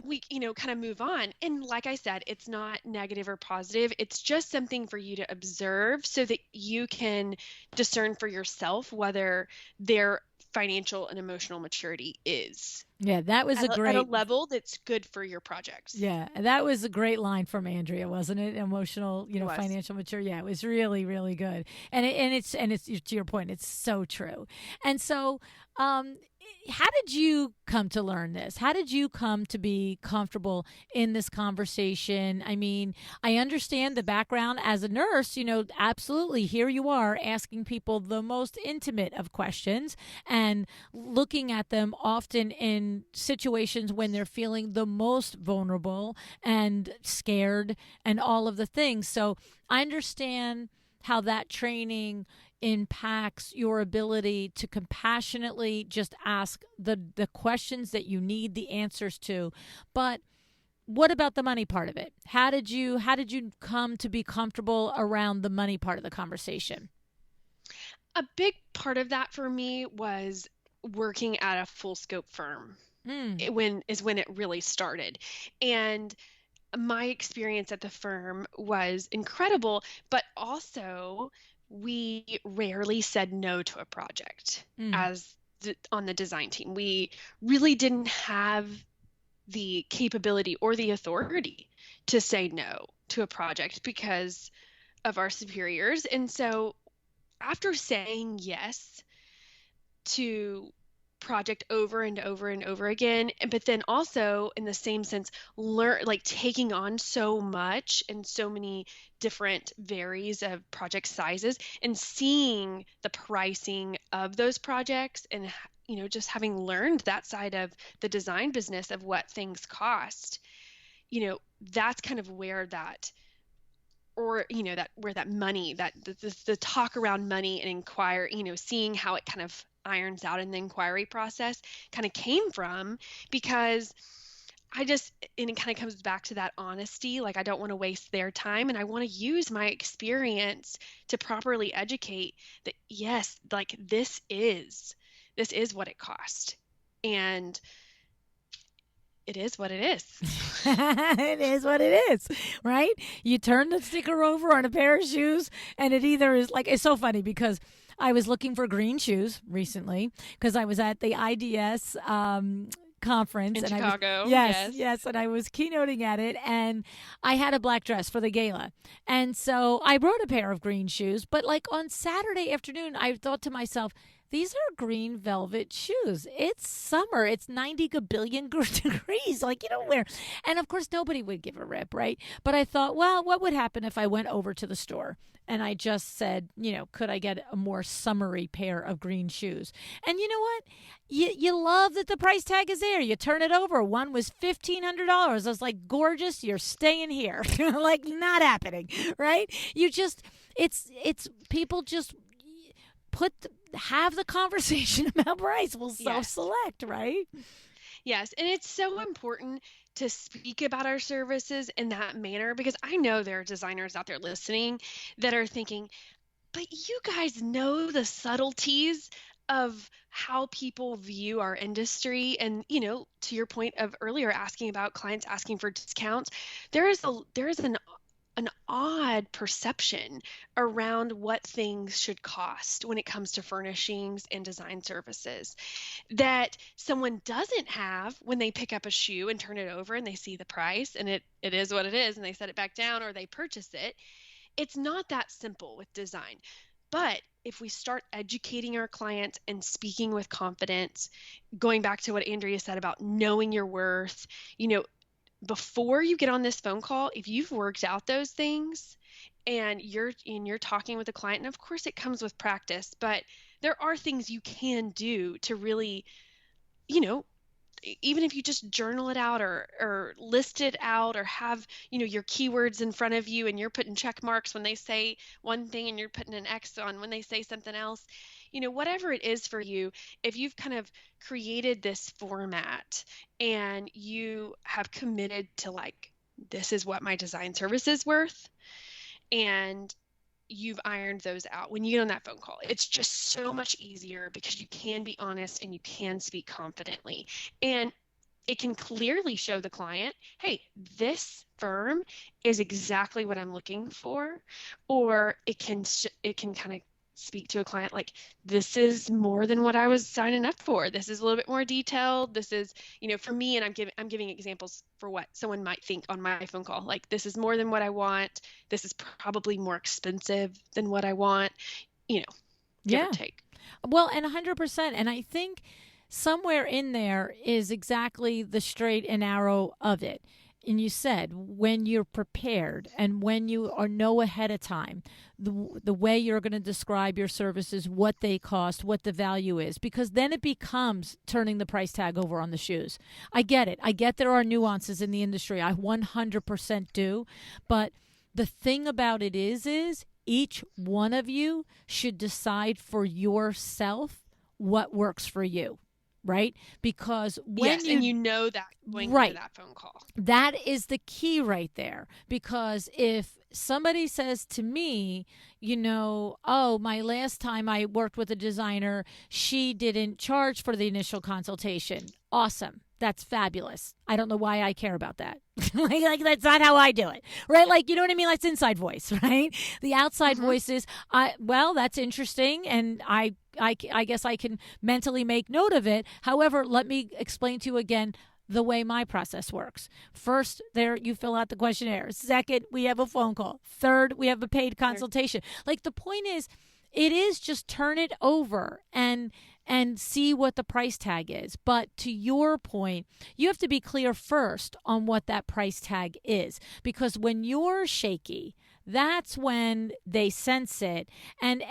we, kind of move on. And like I said, it's not negative or positive. It's just something for you to observe so that you can discern for yourself whether they're financial and emotional maturity is Yeah, that was a at a great level that's good for your projects. Yeah, that was a great line from Andrea, wasn't it? Emotional, It was. financial mature. Yeah, it was really, really good. And it's to your point, it's so true. And so, um, how did you come to learn this? How did you come to be comfortable in this conversation? I mean, I understand the background as a nurse. Absolutely. Here you are asking people the most intimate of questions and looking at them often in situations when they're feeling the most vulnerable and scared and all of the things. So I understand how that training impacts your ability to compassionately just ask the questions that you need the answers to. But what about the money part of it? How did you come to be comfortable around the money part of the conversation? A big part of that for me was working at a full scope firm. Mm, When it really started. And my experience at the firm was incredible, but also we rarely said no to a project mm, as on the design team. We really didn't have the capability or the authority to say no to a project because of our superiors. And so after saying yes to project over and over and over again, but then also in the same sense learn, like taking on so much and so many different varies of project sizes and seeing the pricing of those projects, and just having learned that side of the design business of what things cost. That's kind of where that, or that where that money, that the talk around money and inquire, seeing how it kind of irons out in the inquiry process kind of came from. Because and it kind of comes back to that honesty, like I don't want to waste their time and I want to use my experience to properly educate that, yes, like this is what it cost, and it is what it is. it is what it is, right? You turn the sticker over on a pair of shoes, and it either is like, it's so funny because I was looking for green shoes recently because I was at the IDS conference In and I was, Chicago, yes, yes. yes, and I was keynoting at it, and I had a black dress for the gala. And so I brought a pair of green shoes, but like on Saturday afternoon, I thought to myself, these are green velvet shoes. It's summer. It's 90 gabillion degrees. Like, you don't wear. And of course, nobody would give a rip, right? But I thought, well, what would happen if I went over to the store and I just said, could I get a more summery pair of green shoes? And you know what? You love that the price tag is there. You turn it over. One was $1,500. I was like, gorgeous. You're staying here. Like, not happening, right? It's people just put have the conversation about price. We'll Yes. self-select, right? Yes, and it's so important to speak about our services in that manner, because I know there are designers out there listening that are thinking, but you guys know the subtleties of how people view our industry. And, to your point of earlier asking about clients asking for discounts, there is an odd perception around what things should cost when it comes to furnishings and design services that someone doesn't have when they pick up a shoe and turn it over and they see the price, and it is what it is, and they set it back down or they purchase it. It's not that simple with design. But if we start educating our clients and speaking with confidence, going back to what Andrea said about knowing your worth, you know, before you get on this phone call, if you've worked out those things and you're talking with a client, and of course it comes with practice, but there are things you can do to really, you know, even if you just journal it out or list it out, or have, your keywords in front of you and you're putting check marks when they say one thing and you're putting an X on when they say something else, whatever it is for you, if you've kind of created this format and you have committed to, like, this is what my design service is worth, and you've ironed those out when you get on that phone call, it's just so much easier because you can be honest and you can speak confidently. And it can clearly show the client, hey, this firm is exactly what I'm looking for. Or it can kind of speak to a client like, this is more than what I was signing up for. This is a little bit more detailed. This is, for me, and I'm giving examples for what someone might think on my phone call. Like, this is more than what I want. This is probably more expensive than what I want, you know, give or Yeah. take. Well, and 100%. And I think somewhere in there is exactly the straight and narrow of it. And you said when you're prepared and when you are know ahead of time the way you're going to describe your services, what they cost, what the value is, because then it becomes turning the price tag over on the shoes. I get it. I get there are nuances in the industry. I 100% do. But the thing about it is each one of you should decide for yourself what works for you, right? Because when Yes, and you you know that going into right, that phone call. that is the key right there. Because if somebody says to me, oh, my last time I worked with a designer, she didn't charge for the initial consultation. Awesome. That's fabulous. I don't know why I care about that. like that's not how I do it, right? Like, you know what I mean? That's inside voice, right? The outside Hmm. voice is, well, that's interesting, and I guess I can mentally make note of it. However, let me explain to you again the way my process works. First, there you fill out the questionnaire. Second, we have a phone call. Third, we have a paid Sure. consultation. Like, the point is, it is just turn it over and see what the price tag is. But to your point, you have to be clear first on what that price tag is, because when you're shaky, that's when they sense it. And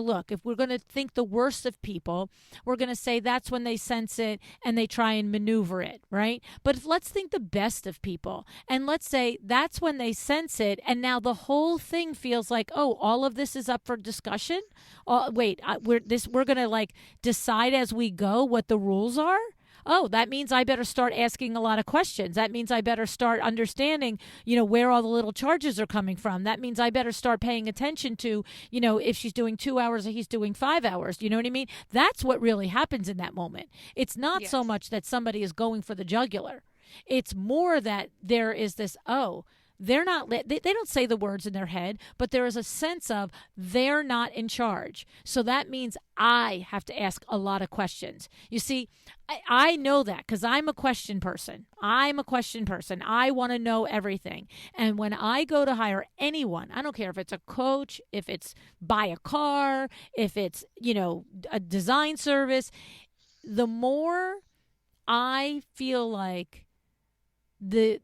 look, if we're going to think the worst of people, we're going to say that's when they sense it and they try and maneuver it, right? But let's think the best of people, and let's say that's when they sense it, and now the whole thing feels like, oh, all of this is up for discussion. Wait, we're going to like decide as we go what the rules are. Oh, that means I better start asking a lot of questions. That means I better start understanding, where all the little charges are coming from. That means I better start paying attention to, if she's doing 2 hours or he's doing 5 hours. You know what I mean? That's what really happens in that moment. It's not so Yes. much that somebody is going for the jugular. It's more that there is this, oh, they're not, they don't say the words in their head, but there is a sense of they're not in charge. So that means I have to ask a lot of questions. You see, I know that because I'm a question person. I'm a question person. I want to know everything. And when I go to hire anyone, I don't care if it's a coach, if it's buy a car, if it's, a design service, the more I feel like the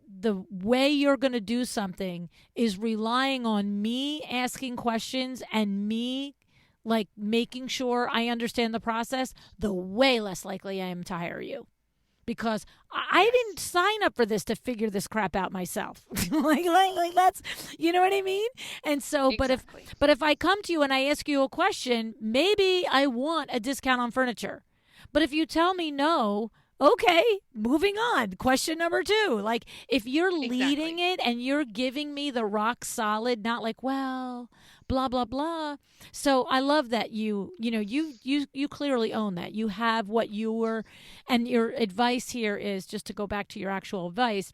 way you're going to do something is relying on me asking questions and me like making sure I understand the process, the way less likely I am to hire you, because I didn't Yes. sign up for this to figure this crap out myself. like that's, you know what I mean? And so, Exactly. but if I come to you and I ask you a question, maybe I want a discount on furniture. But if you tell me no, okay, moving on. Question number two. Like, if you're leading Exactly. it and you're giving me the rock solid, not like, well, blah blah blah. So I love that you clearly own that. You have what you were, and your advice here is just to go back to your actual advice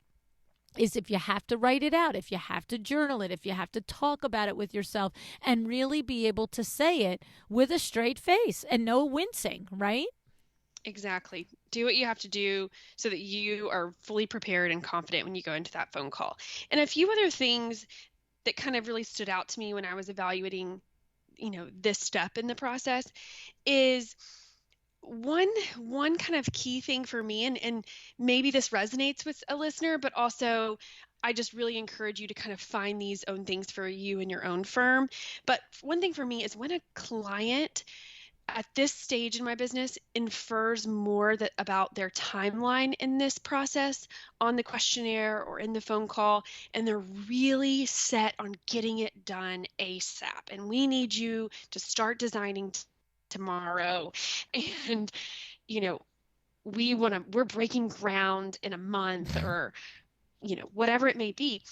is if you have to write it out, if you have to journal it, if you have to talk about it with yourself and really be able to say it with a straight face and no wincing, right? Exactly. Do what you have to do so that you are fully prepared and confident when you go into that phone call. And a few other things that kind of really stood out to me when I was evaluating, this step in the process is one kind of key thing for me, and maybe this resonates with a listener, but also I just really encourage you to kind of find these own things for you and your own firm. But one thing for me is when a client at this stage in my business infers more about their timeline in this process on the questionnaire or in the phone call, and they're really set on getting it done ASAP. And we need you to start designing tomorrow. And, you know, we're breaking ground in a month or, whatever it may be.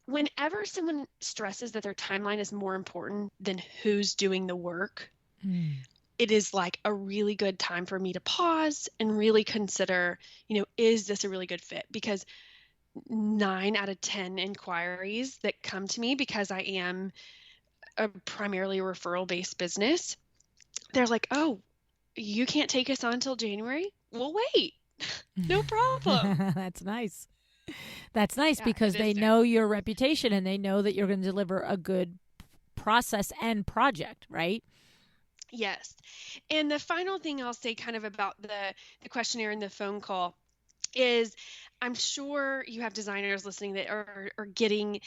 Whenever someone stresses that their timeline is more important than who's doing the work, Mm. it is like a really good time for me to pause and really consider, is this a really good fit? Because 9 out of 10 inquiries that come to me because I am a primarily referral-based business, they're like, "Oh, you can't take us on until January? We'll wait. No problem." That's nice. That's nice Yeah, it because is they very know your reputation and they know that you're going to deliver a good process and project, right? yes. And the final thing I'll say kind of about the questionnaire and the phone call is I'm sure you have designers listening that are getting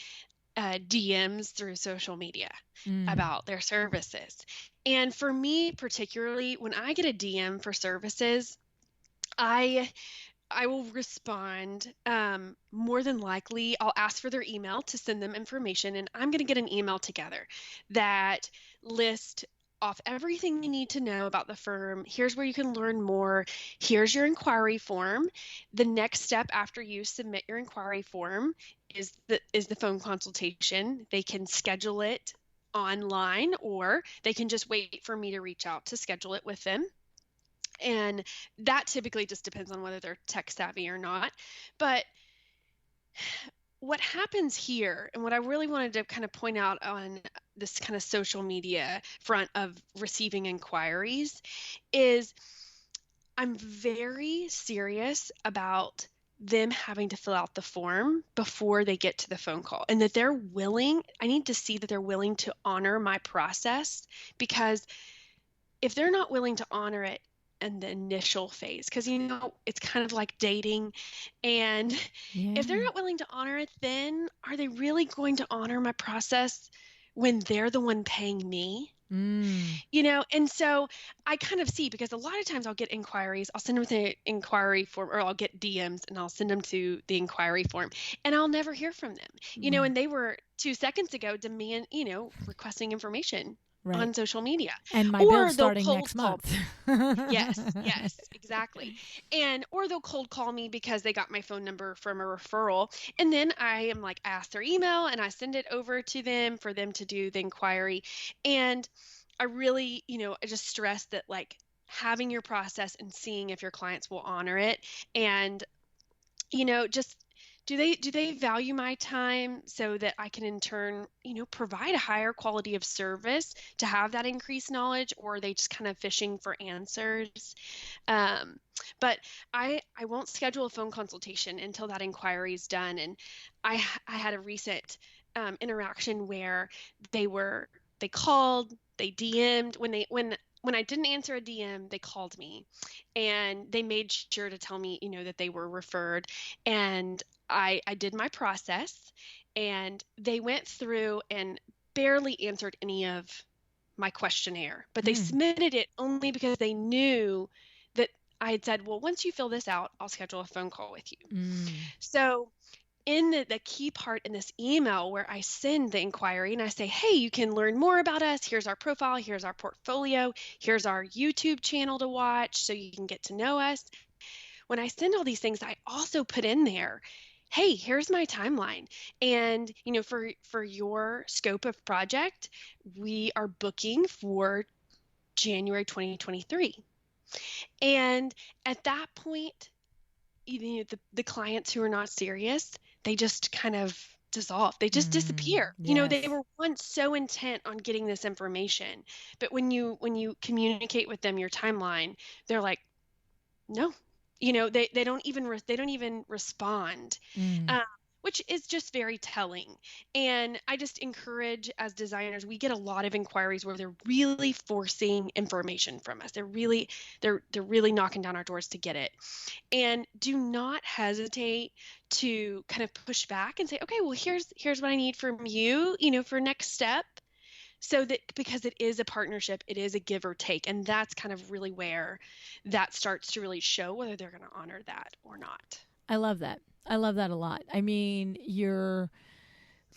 DMs through social media Mm. about their services. And for me, particularly, when I get a DM for services, I I will respond. More than likely, I'll ask for their email to send them information, and I'm going to get an email together that lists off everything you need to know about the firm. Here's where you can learn more. Here's your inquiry form. The next step after you submit your inquiry form is the phone consultation. They can schedule it online, or they can just wait for me to reach out to schedule it with them. And that typically just depends on whether they're tech savvy or not. But what happens here, and what I really wanted to kind of point out on this kind of social media front of receiving inquiries, is I'm very serious about them having to fill out the form before they get to the phone call, and that they're willing, I need to see that they're willing to honor my process. Because if they're not willing to honor it in the initial phase, because it's kind of like dating, and if they're Yeah. not willing to honor it, then are they really going to honor my process when they're the one paying me? Mm. And so I kind of see, because a lot of times I'll get inquiries, I'll send them the inquiry form, or I'll get DMs and I'll send them to the inquiry form, and I'll never hear from them. Right. And they were 2 seconds ago requesting information Right. on social media. And my bill's Or they'll starting cold next call month. me. Yes, yes, exactly. Or they'll cold call me because they got my phone number from a referral. And then I am like, ask their email and I send it over to them for them to do the inquiry. And I really, I just stress that, like, having your process and seeing if your clients will honor it. And, just do they value my time so that I can in turn, provide a higher quality of service to have that increased knowledge, or are they just kind of fishing for answers? Um, but I won't schedule a phone consultation until that inquiry is done. And I had a recent interaction where they called, they DM'd. When I didn't answer a DM, they called me, and they made sure to tell me, that they were referred. And I did my process, and they went through and barely answered any of my questionnaire, but they Mm. submitted it only because they knew that I had said, well, once you fill this out, I'll schedule a phone call with you. Mm. So in the key part in this email where I send the inquiry and I say, hey, you can learn more about us. Here's our profile. Here's our portfolio. Here's our YouTube channel to watch so you can get to know us. When I send all these things, I also put in there, hey, here's my timeline. And, for your scope of project, we are booking for January 2023. And at that point, the clients who are not serious, they just kind of dissolve. They just Mm. disappear. They Yes. were once so intent on getting this information, but when you communicate with them your timeline, they're like, no. They don't even respond. Mm. um, which is just very telling. And I just encourage, as designers, we get a lot of inquiries where they're really forcing information from us. They're really knocking down our doors to get it. And do not hesitate to kind of push back and say, okay, well, here's what I need from you, for next step. So that, because it is a partnership, it is a give or take, and that's kind of really where that starts to really show whether they're going to honor that or not. I love that. I love that a lot. I mean,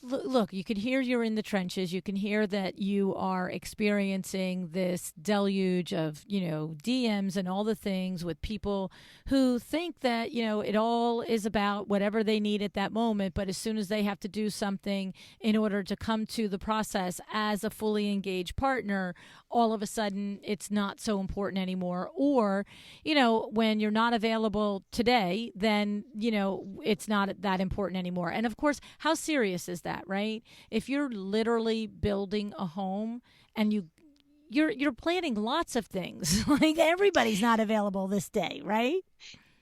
look, you can hear you're in the trenches. You can hear that you are experiencing this deluge of, DMs and all the things with people who think that, it all is about whatever they need at that moment. But as soon as they have to do something in order to come to the process as a fully engaged partner, all of a sudden it's not so important anymore. Or, you know, when you're not available today, then, you know, it's not that important anymore. And of course, how serious is that, right? If you're literally building a home and you're planning lots of things, like everybody's not available this day, right?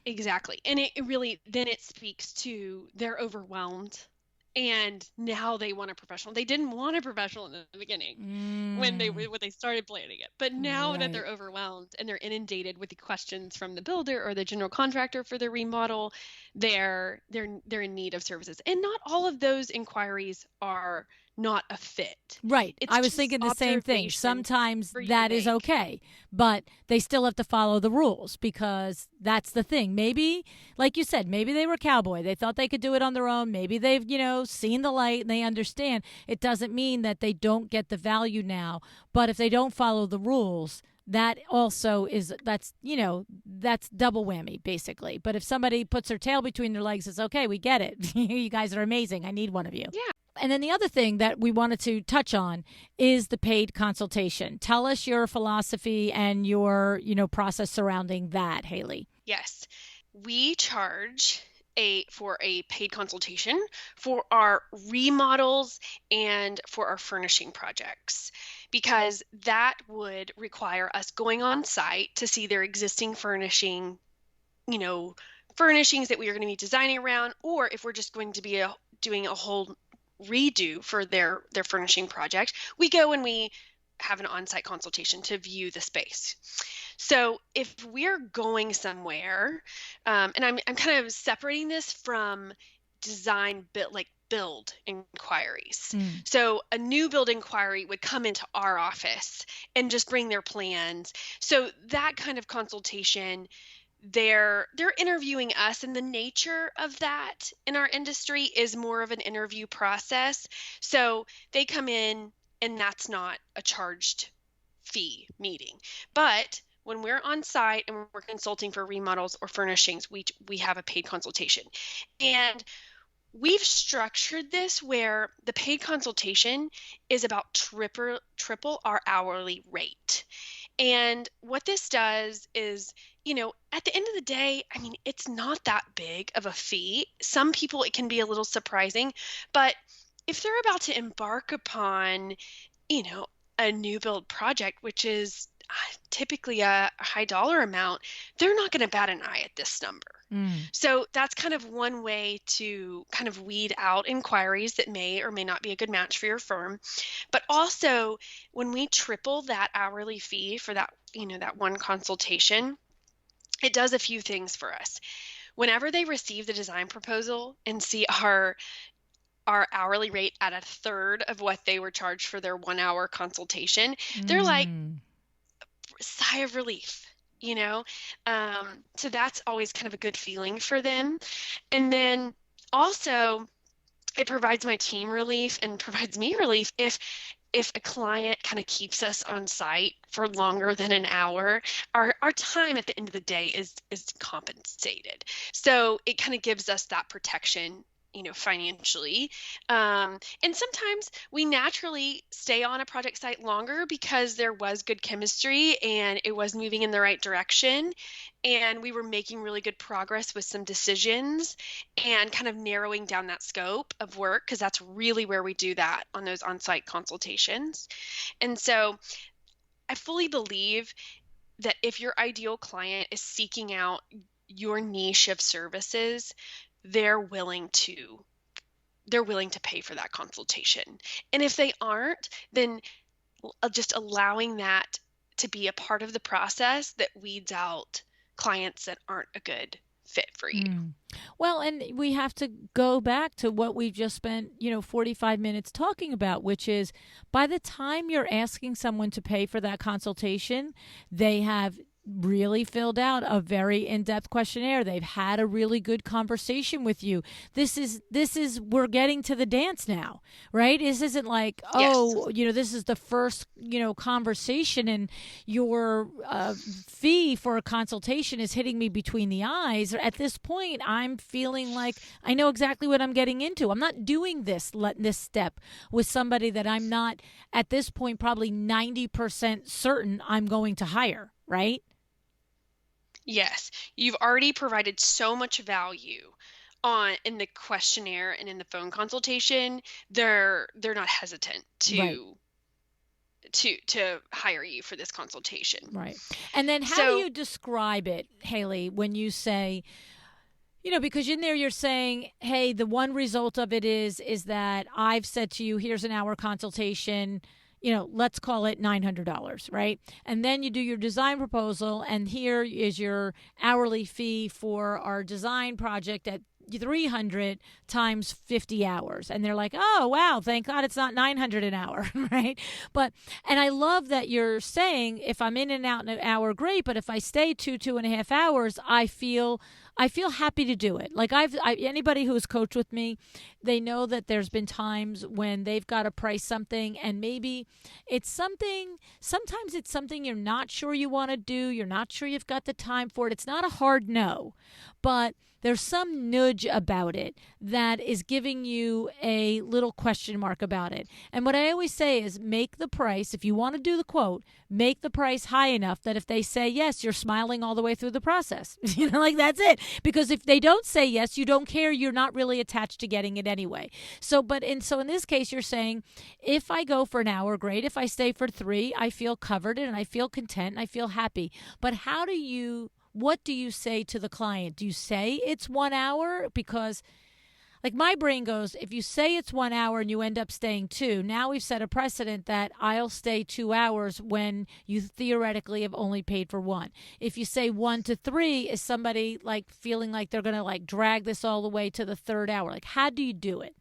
Exactly. And it really, then it speaks to they're overwhelmed and now they want a professional. They didn't want a professional in the beginning when they started planning it. But now that Right. they're overwhelmed and they're inundated with the questions from the builder or the general contractor for their remodel, they're in need of services. And not all of those inquiries are not a fit. Right. It's I was just thinking the same thing. observation Sometimes for you to that is make. okay, but they still have to follow the rules because that's the thing. Maybe, like you said, maybe they were cowboy. They thought they could do it on their own. Maybe they've, you know, seen the light and they understand. It doesn't mean that they don't get the value now, but if they don't follow the rules, that also is that's you know that's double whammy basically. But if somebody puts their tail between their legs, it's okay, we get it. You guys are amazing, I need one of you. Yeah. And then the other thing that we wanted to touch on is the paid consultation. Tell us your philosophy and your, you know, process surrounding that, Hailey. Yes, we charge for a paid consultation for our remodels and for our furnishing projects because that would require us going on site to see their existing furnishing, you know, furnishings that we are going to be designing around, or if we're just going to be doing a whole redo for their furnishing project, we go and we have an on-site consultation to view the space. So if we're going somewhere, and I'm kind of separating this from design build inquiries. So a new build inquiry would come into our office and just bring their plans. So that kind of consultation, they're interviewing us, and the nature of that in our industry is more of an interview process. So they come in and that's not a charged fee meeting. But when we're on site and we're consulting for remodels or furnishings, we have a paid consultation. And we've structured this where the paid consultation is about triple our hourly rate. And what this does is, you know, at the end of the day, I mean, it's not that big of a fee. Some people, it can be a little surprising, but if they're about to embark upon, you know, a new build project, which is typically a high dollar amount, they're not going to bat an eye at this number. So that's kind of one way to kind of weed out inquiries that may or may not be a good match for your firm. But also, when we triple that hourly fee for that, you know, that one consultation, it does a few things for us. Whenever they receive the design proposal and see our hourly rate at a third of what they were charged for their 1 hour consultation, they're like, sigh of relief, you know? So that's always kind of a good feeling for them. And then also, it provides my team relief and provides me relief if a client kind of keeps us on site for longer than an hour, our time at the end of the day is compensated. So it kind of gives us that protection, you know, financially. And sometimes we naturally stay on a project site longer because there was good chemistry and it was moving in the right direction. And we were making really good progress with some decisions and kind of narrowing down that scope of work, because that's really where we do that on those on-site consultations. And so I fully believe that if your ideal client is seeking out your niche of services, they're willing to pay for that consultation. And if they aren't, then just allowing that to be a part of the process that weeds out clients that aren't a good fit for you. Well, and we have to go back to what we've just spent, 45 minutes talking about, which is by the time you're asking someone to pay for that consultation, they have really filled out a very in-depth questionnaire. They've had a really good conversation with you. This is we're getting to the dance now, right? This isn't like, Yes. oh, this is the first, conversation, and your fee for a consultation is hitting me between the eyes. At this point, I'm feeling like I know exactly what I'm getting into. I'm not doing this step with somebody that I'm not at this point probably 90% certain I'm going to hire, right? Yes. You've already provided so much value on in the questionnaire and in the phone consultation. They're not hesitant Right. to hire you for this consultation. Right. And then how do So you describe it, Hailey, when you say, because in there you're saying, hey, the one result of it is that I've said to you, here's an hour consultation, let's call it $900, right? And then you do your design proposal, and here is your hourly fee for our design project at 300 times 50 hours. And they're like, oh, wow, thank God it's not 900 an hour, right? And I love that you're saying if I'm in and out in an hour, great. But if I stay 2.5 hours, I feel happy to do it. Like anybody who has coached with me, they know that there's been times when they've got to price something, and maybe sometimes it's something you're not sure you want to do. You're not sure you've got the time for it. It's not a hard no, but there's some nudge about it that is giving you a little question mark about it. And what I always say is make the price, if you want to do the quote, make the price high enough that if they say yes, you're smiling all the way through the process. Like that's it. Because if they don't say yes, you don't care, you're not really attached to getting it anyway. So in this case, you're saying if I go for an hour, great. If I stay for 3, I feel covered and I feel content and I feel happy. But what do you say to the client? Do you say it's 1 hour? Because like my brain goes, if you say it's 1 hour and you end up staying 2, now we've set a precedent that I'll stay 2 hours when you theoretically have only paid for 1. If you say 1 to 3, is somebody like feeling like they're going to like drag this all the way to the 3rd hour? Like, how do you do it?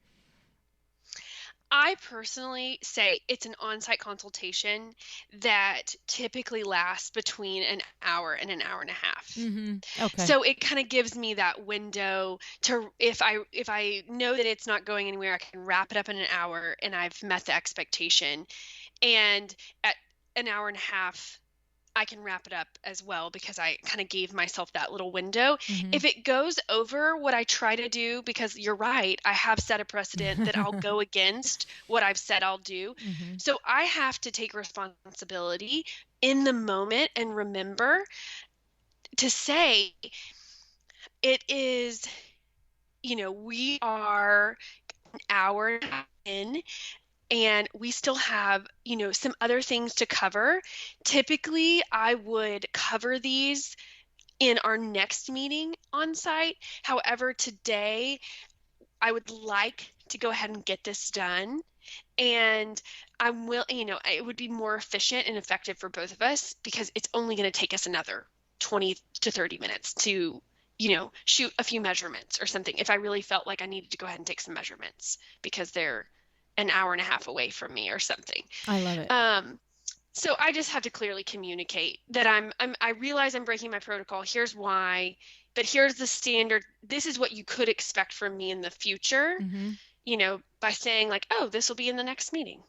I personally say it's an on-site consultation that typically lasts between an hour and an hour and a half. Okay. So it kind of gives me that window to if I know that it's not going anywhere, I can wrap it up in an hour and I've met the expectation. And at an hour and a half, I can wrap it up as well because I kind of gave myself that little window. Mm-hmm. If it goes over what I try to do, because you're right, I have set a precedent that I'll go against what I've said I'll do. Mm-hmm. So I have to take responsibility in the moment and remember to say it is, we are an hour in and we still have, some other things to cover. Typically, I would cover these in our next meeting on site. However, today I would like to go ahead and get this done. And it would be more efficient and effective for both of us because it's only going to take us another 20 to 30 minutes to, shoot a few measurements or something. If I really felt like I needed to go ahead and take some measurements because they're an hour and a half away from me or something. I love it. So I just have to clearly communicate that I realize I'm breaking my protocol. Here's why, but here's the standard. This is what you could expect from me in the future, by saying like, oh, this will be in the next meeting.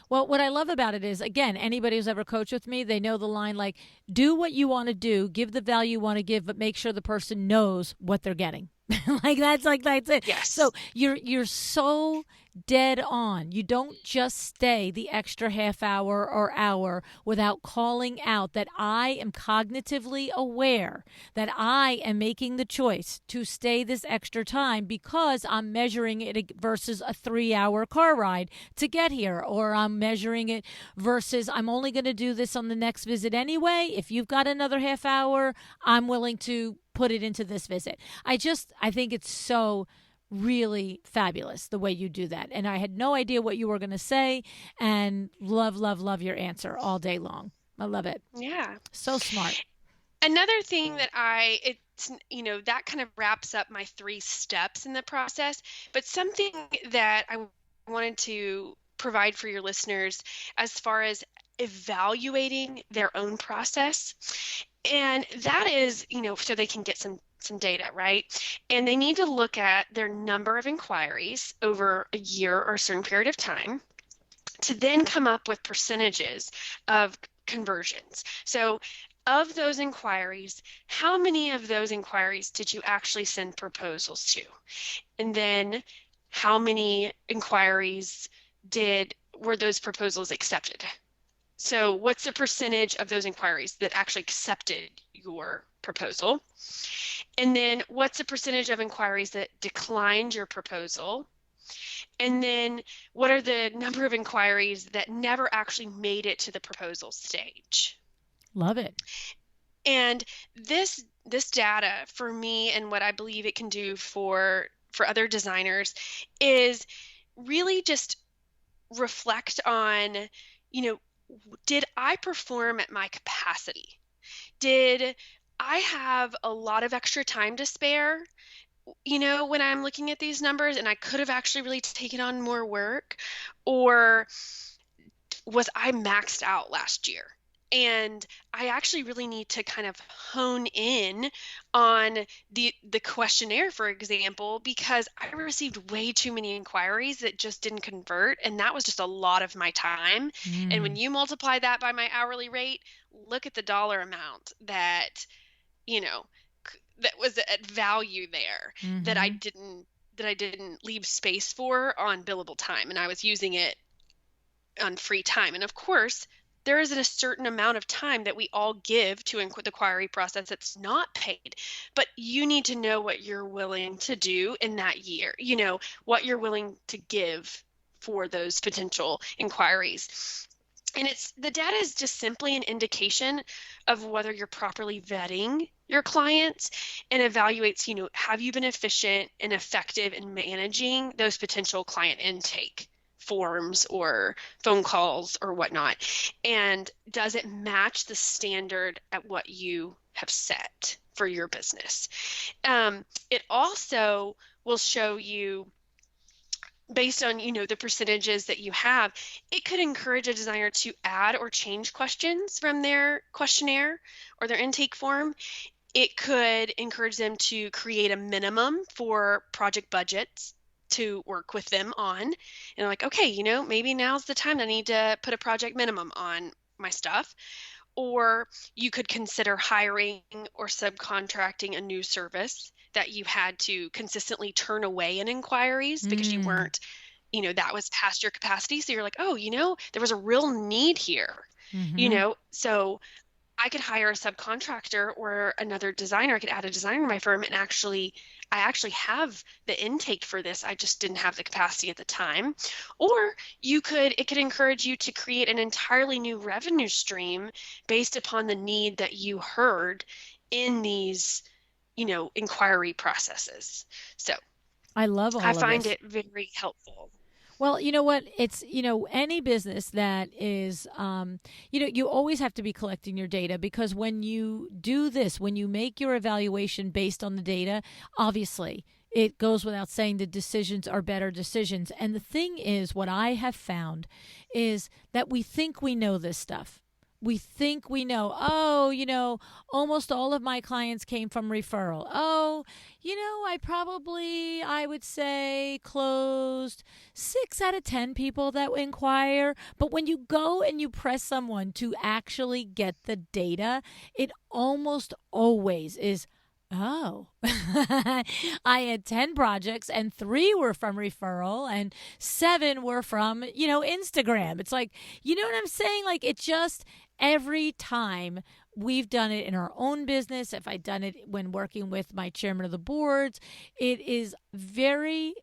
Well, what I love about it is, again, anybody who's ever coached with me, they know the line like, do what you want to do, give the value you want to give, but make sure the person knows what they're getting. That's it. Yes. So you're so dead on. You don't just stay the extra half hour or hour without calling out that I am cognitively aware that I am making the choice to stay this extra time because I'm measuring it versus a 3-hour car ride to get here, or I'm measuring it versus I'm only going to do this on the next visit anyway. If you've got another half hour, I'm willing to put it into this visit. I think it's so really fabulous the way you do that. And I had no idea what you were going to say, and love your answer all day long. I love it. Yeah. So smart. Another thing that that kind of wraps up my 3 steps in the process, but something that I wanted to provide for your listeners as far as evaluating their own process And that is, so they can get some data, right? And they need to look at their number of inquiries over a year or a certain period of time to then come up with percentages of conversions. So of those inquiries, how many of those inquiries did you actually send proposals to? And then how many inquiries were those proposals accepted? So what's the percentage of those inquiries that actually accepted your proposal? And then what's the percentage of inquiries that declined your proposal? And then what are the number of inquiries that never actually made it to the proposal stage? Love it. And this data for me, and what I believe it can do for other designers, is really just reflect on, did I perform at my capacity? Did I have a lot of extra time to spare, when I'm looking at these numbers, and I could have actually really taken on more work? Or was I maxed out last year? And I actually really need to kind of hone in on the questionnaire, for example, because I received way too many inquiries that just didn't convert, and that was just a lot of my time. And when you multiply that by my hourly rate, look at the dollar amount that, that was at value there, that I didn't leave space for on billable time, and I was using it on free time. And of course, there is a certain amount of time that we all give to the inquiry process that's not paid, but you need to know what you're willing to do in that year, what you're willing to give for those potential inquiries. And the data is just simply an indication of whether you're properly vetting your clients, and evaluates, have you been efficient and effective in managing those potential client intake forms or phone calls or whatnot? And does it match the standard at what you have set for your business? It also will show you, based on, the percentages that you have, it could encourage a designer to add or change questions from their questionnaire or their intake form. It could encourage them to create a minimum for project budgets to work with them on. And like, okay, maybe now's the time I need to put a project minimum on my stuff. Or you could consider hiring or subcontracting a new service that you had to consistently turn away in inquiries because you weren't, that was past your capacity. So you're like, oh, there was a real need here, so I could hire a subcontractor or another designer. I could add a designer to my firm, and I actually have the intake for this. I just didn't have the capacity at the time. Or it could encourage you to create an entirely new revenue stream based upon the need that you heard in these, inquiry processes. So I love all I of find this. it very helpful. Well, you know what? It's, any business that is, you always have to be collecting your data, because when you do this, when you make your evaluation based on the data, obviously it goes without saying the decisions are better decisions. And the thing is, what I have found is that we think we know this stuff. We think we know, almost all of my clients came from referral. Oh, I would say closed 6 out of 10 people that inquire. But when you go and you press someone to actually get the data, it almost always is, oh, I had 10 projects and 3 were from referral and 7 were from, Instagram. It's like, you know what I'm saying? Like, it just, every time we've done it in our own business, if I've done it when working with my chairman of the boards, it is very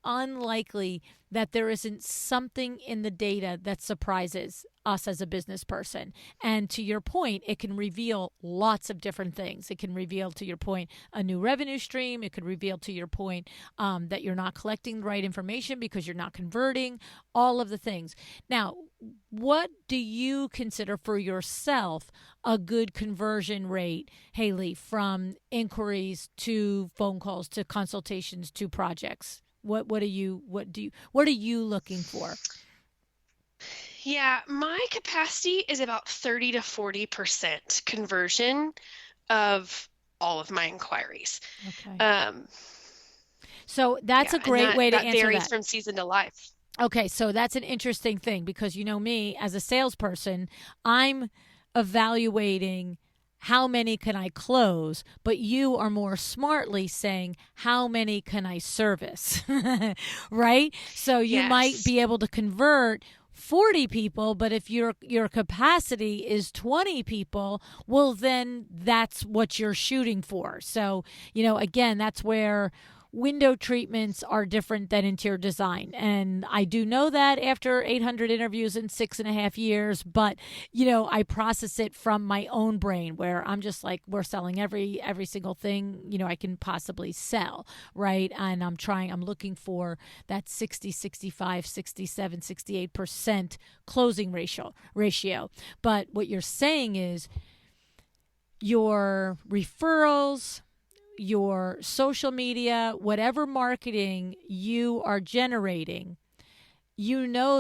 unlikely that there isn't something in the data that surprises us as a business person. And to your point, it can reveal lots of different things. It can reveal, to your point, a new revenue stream. It could reveal, to your point, that you're not collecting the right information because you're not converting, all of the things. Now, what do you consider for yourself a good conversion rate, Hailey, from inquiries to phone calls to consultations to projects? What are you looking for? Yeah, my capacity is about 30 to 40% conversion of all of my inquiries. Okay. Um, So that's yeah, a and great that way to that answer varies that. from season to life. Okay, so that's an interesting thing because you know me as a salesperson, I'm evaluating how many can I close, but you are more smartly saying how many can I service, right? So you might Yes. be able to convert 40 people, but if your capacity is 20 people, well then that's what you're shooting for. So, again, that's where window treatments are different than interior design. And I do know that after 800 interviews in 6.5 years, but I process it from my own brain where I'm just like, we're selling every single thing, I can possibly sell, right? And I'm looking for that 60, 65, 67, 68% closing ratio. But what you're saying is your referrals, your social media, whatever marketing you are generating,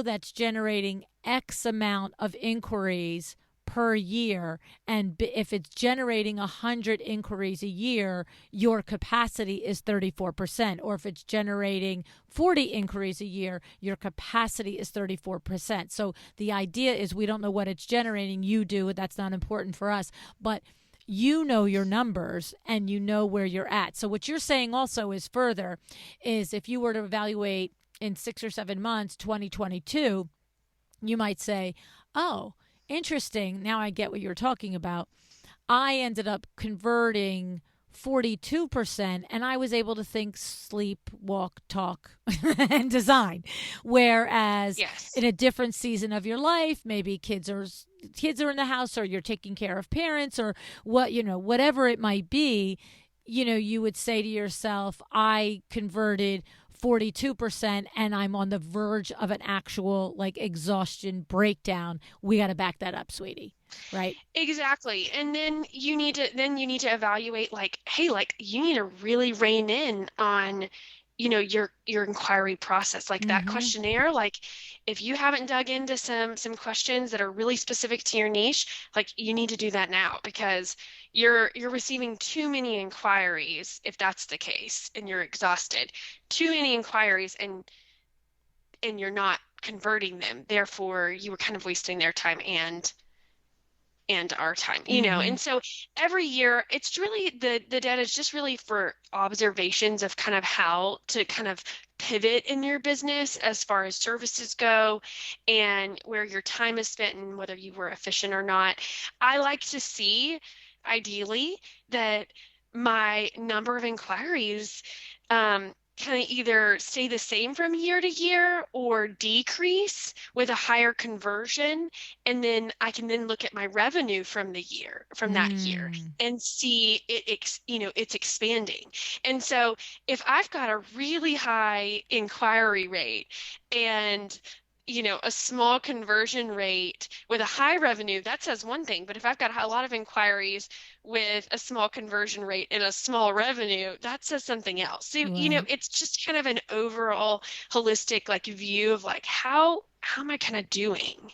that's generating X amount of inquiries per year. And if it's generating 100 inquiries a year, your capacity is 34%. Or if it's generating 40 inquiries a year, your capacity is 34%. So the idea is we don't know what it's generating. You do. That's not important for us. But you know your numbers and you know where you're at. So what you're saying also is further is if you were to evaluate in 6 or 7 months 2022, you might say, oh, interesting, now I get what you're talking about. I ended up converting 42% and I was able to think, sleep, walk, talk, and design. Whereas in Yes. a different season of your life, maybe kids are in the house or you're taking care of parents or whatever it might be, you would say to yourself, I converted 42% and I'm on the verge of an actual like exhaustion breakdown. We got to back that up, sweetie. Right? Exactly. And then you need to evaluate like, hey, like you need to really rein in on, your inquiry process. Like that Mm-hmm. questionnaire, like if you haven't dug into some questions that are really specific to your niche, like you need to do that now because you're receiving too many inquiries if that's the case and you're exhausted. Too many inquiries and you're not converting them. Therefore, you were kind of wasting their time and our time, Mm-hmm. and so every year it's really the data is just really for observations of kind of how to kind of pivot in your business as far as services go and where your time is spent and whether you were efficient or not. I like to see ideally that my number of inquiries kind of either stay the same from year to year or decrease with a higher conversion, and then I can then look at my revenue from that year Mm. and see it's expanding. And so if I've got a really high inquiry rate and a small conversion rate with a high revenue, that says one thing. But if I've got a lot of inquiries with a small conversion rate and a small revenue, that says something else. So, Right. it's just kind of an overall holistic like view of like how am I kind of doing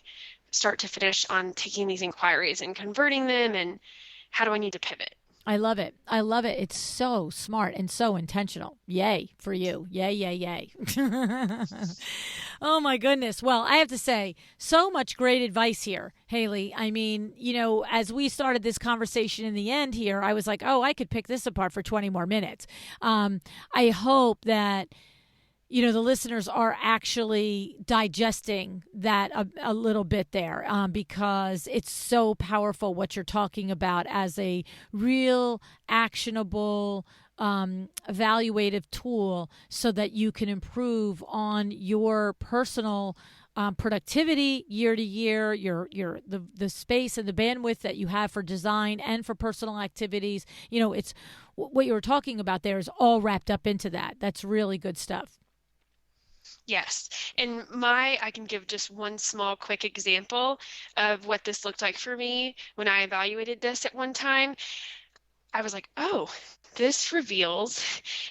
start to finish on taking these inquiries and converting them and how do I need to pivot? I love it. I love it. It's so smart and so intentional. Yay for you. Yay, yay, yay. Oh my goodness. Well, I have to say, so much great advice here, Hailey. I mean, as we started this conversation in the end here, I was like, oh, I could pick this apart for 20 more minutes. I hope that the listeners are actually digesting that a little bit there, because it's so powerful what you're talking about as a real actionable evaluative tool so that you can improve on your personal productivity year to year, the space and the bandwidth that you have for design and for personal activities. It's what you were talking about there is all wrapped up into that. That's really good stuff. Yes. And I can give just one small quick example of what this looked like for me when I evaluated this at one time. I was like, oh, this reveals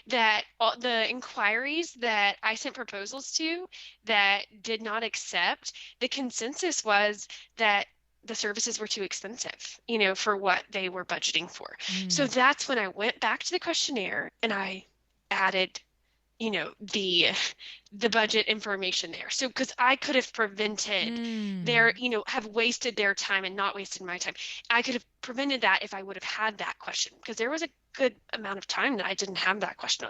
that all the inquiries that I sent proposals to that did not accept, the consensus was that the services were too expensive, for what they were budgeting for. So Mm. that's when I went back to the questionnaire and I added, the budget information there. So because I could have prevented Mm. their, have wasted their time and not wasted my time. I could have prevented that if I would have had that question, because there was a good amount of time that I didn't have that question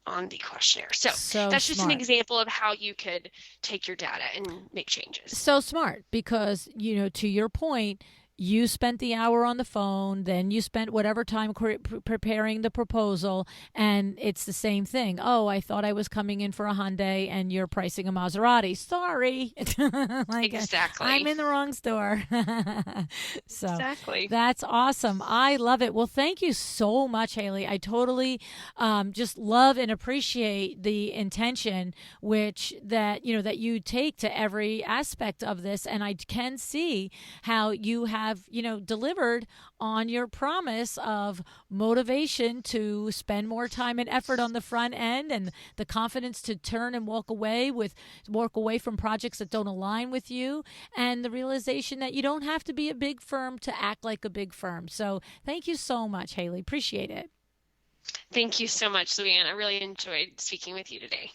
on the questionnaire. So So that's just an smart. example of how you could take your data and make changes. So smart because, to your point, you spent the hour on the phone, then you spent whatever time preparing the proposal, and it's the same thing. Oh, I thought I was coming in for a Hyundai and you're pricing a Maserati. Sorry. like I'm Exactly. in the wrong store. So Exactly. that's awesome. I love it. Well, thank you so much, Hailey. I totally just love and appreciate the intention which that you take to every aspect of this, and I can see how you have delivered on your promise of motivation to spend more time and effort on the front end, and the confidence to turn and walk away from projects that don't align with you, and the realization that you don't have to be a big firm to act like a big firm. So thank you so much, Hailey. Appreciate it. Thank you so much, Luann. I really enjoyed speaking with you today.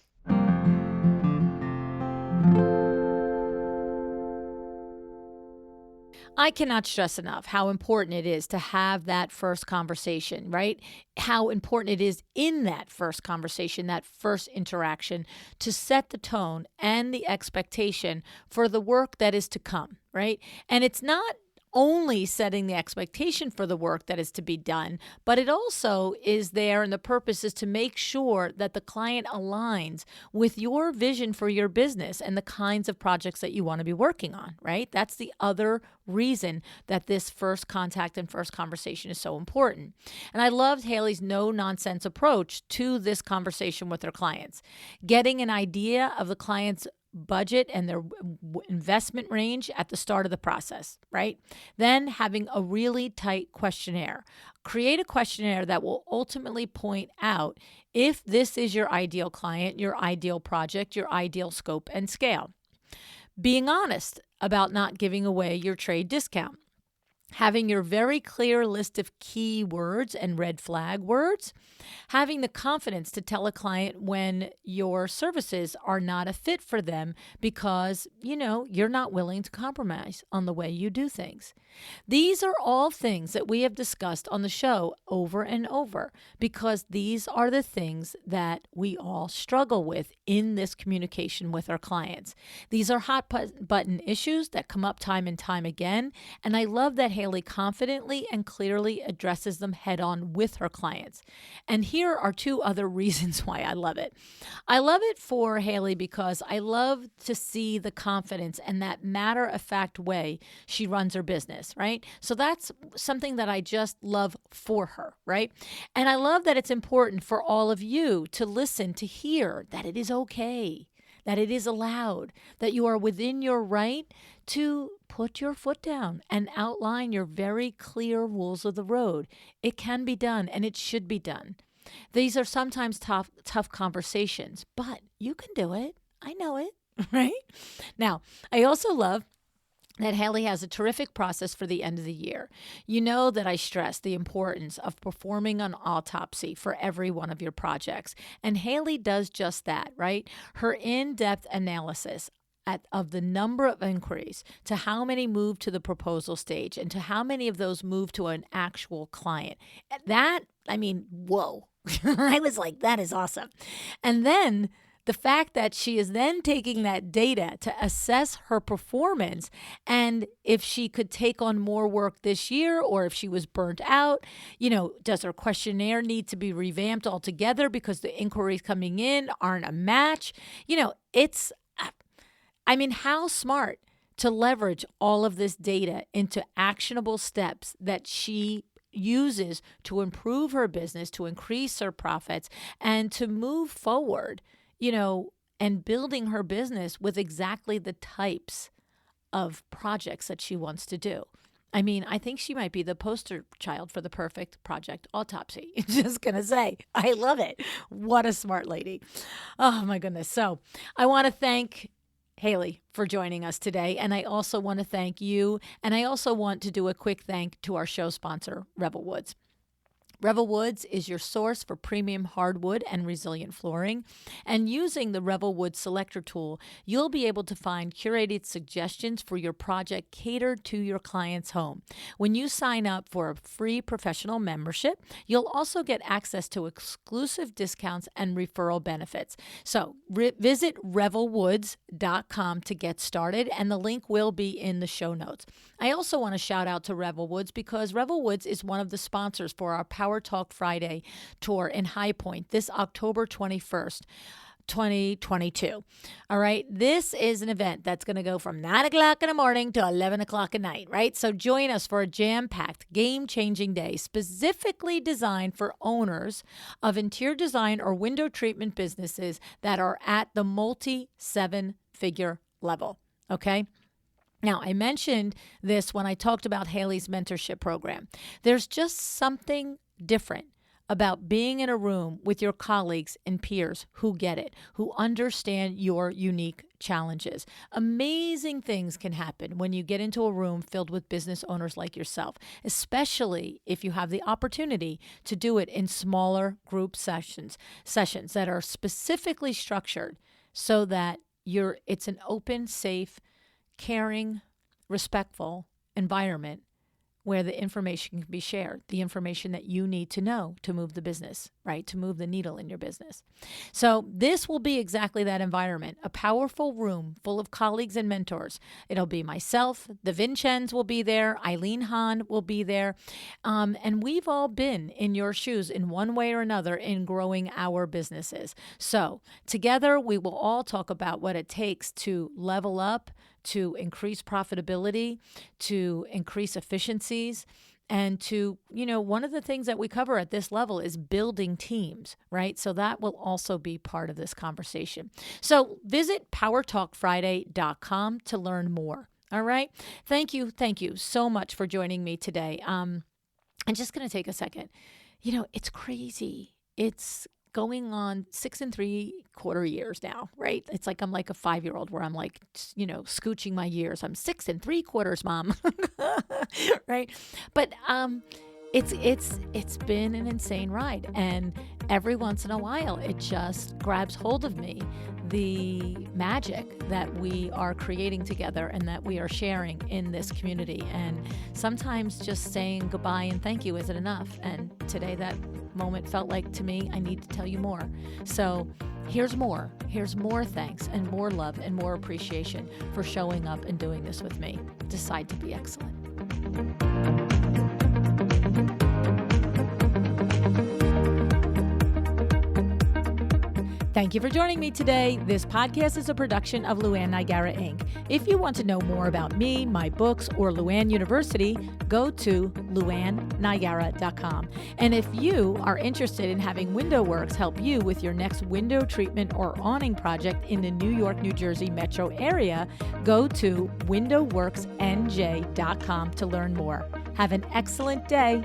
I cannot stress enough how important it is to have that first conversation, right? How important it is in that first conversation, that first interaction, to set the tone and the expectation for the work that is to come, right? And it's not only setting the expectation for the work that is to be done, but it also is there, and the purpose is to make sure that the client aligns with your vision for your business and the kinds of projects that you want to be working on, right? That's the other reason that this first contact and first conversation is so important. And I loved Hailey's no nonsense approach to this conversation with her clients. Getting an idea of the client's budget and their investment range at the start of the process, right? Then having a really tight questionnaire. Create a questionnaire that will ultimately point out if this is your ideal client, your ideal project, your ideal scope and scale. Being honest about not giving away your trade discount. Having your very clear list of key words and red flag words. Having the confidence to tell a client when your services are not a fit for them because, you're not willing to compromise on the way you do things. These are all things that we have discussed on the show over and over because these are the things that we all struggle with in this communication with our clients. These are hot button issues that come up time and time again, and I love that Hailey confidently and clearly addresses them head on with her clients. And here are two other reasons why I love it. I love it for Hailey because I love to see the confidence and that matter-of-fact way she runs her business, right? So that's something that I just love for her, right? And I love that it's important for all of you to listen, to hear that it is okay, that it is allowed, that you are within your right to put your foot down and outline your very clear rules of the road. It can be done and it should be done. These are sometimes tough conversations, but you can do it. I know it, right? Now, I also love that Hailey has a terrific process for the end of the year. You know that I stress the importance of performing an autopsy for every one of your projects. And Hailey does just that, right? Her in-depth analysis of the number of inquiries, to how many move to the proposal stage, and to how many of those move to an actual client. Whoa. I was like, that is awesome. And then the fact that she is then taking that data to assess her performance and if she could take on more work this year or if she was burnt out, does her questionnaire need to be revamped altogether because the inquiries coming in aren't a match? How smart to leverage all of this data into actionable steps that she uses to improve her business, to increase her profits, and to move forward, and building her business with exactly the types of projects that she wants to do. I mean, I think she might be the poster child for the perfect project autopsy. Just gonna say, I love it. What a smart lady. Oh my goodness. So I want to thank Hailey for joining us today. And I also want to thank you. And I also want to do a quick thank to our show sponsor, Rebel Woods. Rebel Woods is your source for premium hardwood and resilient flooring. And using the Rebel Woods Selector tool, you'll be able to find curated suggestions for your project catered to your client's home. When you sign up for a free professional membership, you'll also get access to exclusive discounts and referral benefits. So visit revelwoods.com to get started, and the link will be in the show notes. I also want to shout out to Rebel Woods because Rebel Woods is one of the sponsors for our Power Talk Friday tour in High Point this October 21st. 2022. All right. This is an event that's going to go from 9 o'clock in the morning to 11 o'clock at night, right? So join us for a jam-packed, game-changing day specifically designed for owners of interior design or window treatment businesses that are at the multi-seven-figure level. Okay. Now, I mentioned this when I talked about Hailey's mentorship program. There's just something different about being in a room with your colleagues and peers who get it, who understand your unique challenges. Amazing things can happen when you get into a room filled with business owners like yourself, especially if you have the opportunity to do it in smaller group sessions that are specifically structured so that it's an open, safe, caring, respectful environment where the information can be shared, the information that you need to know to move the business, right? To move the needle in your business. So this will be exactly that environment, a powerful room full of colleagues and mentors. It'll be myself, the Vincenz will be there, Eileen Hahn will be there. And we've all been in your shoes in one way or another in growing our businesses. So together we will all talk about what it takes to level up, to increase profitability, to increase efficiencies, and to, one of the things that we cover at this level is building teams, right? So that will also be part of this conversation. So visit powertalkfriday.com to learn more. All right. Thank you so much for joining me today. I'm just going to take a second. It's crazy. It's going on 6 3/4 years now, right? It's like I'm like a 5-year-old where I'm like, scooching my years. I'm 6 3/4, Mom. Right? But it's been an insane ride, and every once in a while it just grabs hold of me, the magic that we are creating together and that we are sharing in this community. And sometimes just saying goodbye and thank you isn't enough. And today that moment felt like, to me, I need to tell you more. So here's more thanks and more love and more appreciation for showing up and doing this with me. Decide to be excellent. Thank you for joining me today. This podcast is a production of Luann Nigara, Inc. If you want to know more about me, my books, or Luann University, go to luannnigara.com. And if you are interested in having WindowWorks help you with your next window treatment or awning project in the New York, New Jersey metro area, go to windowworksnj.com to learn more. Have an excellent day.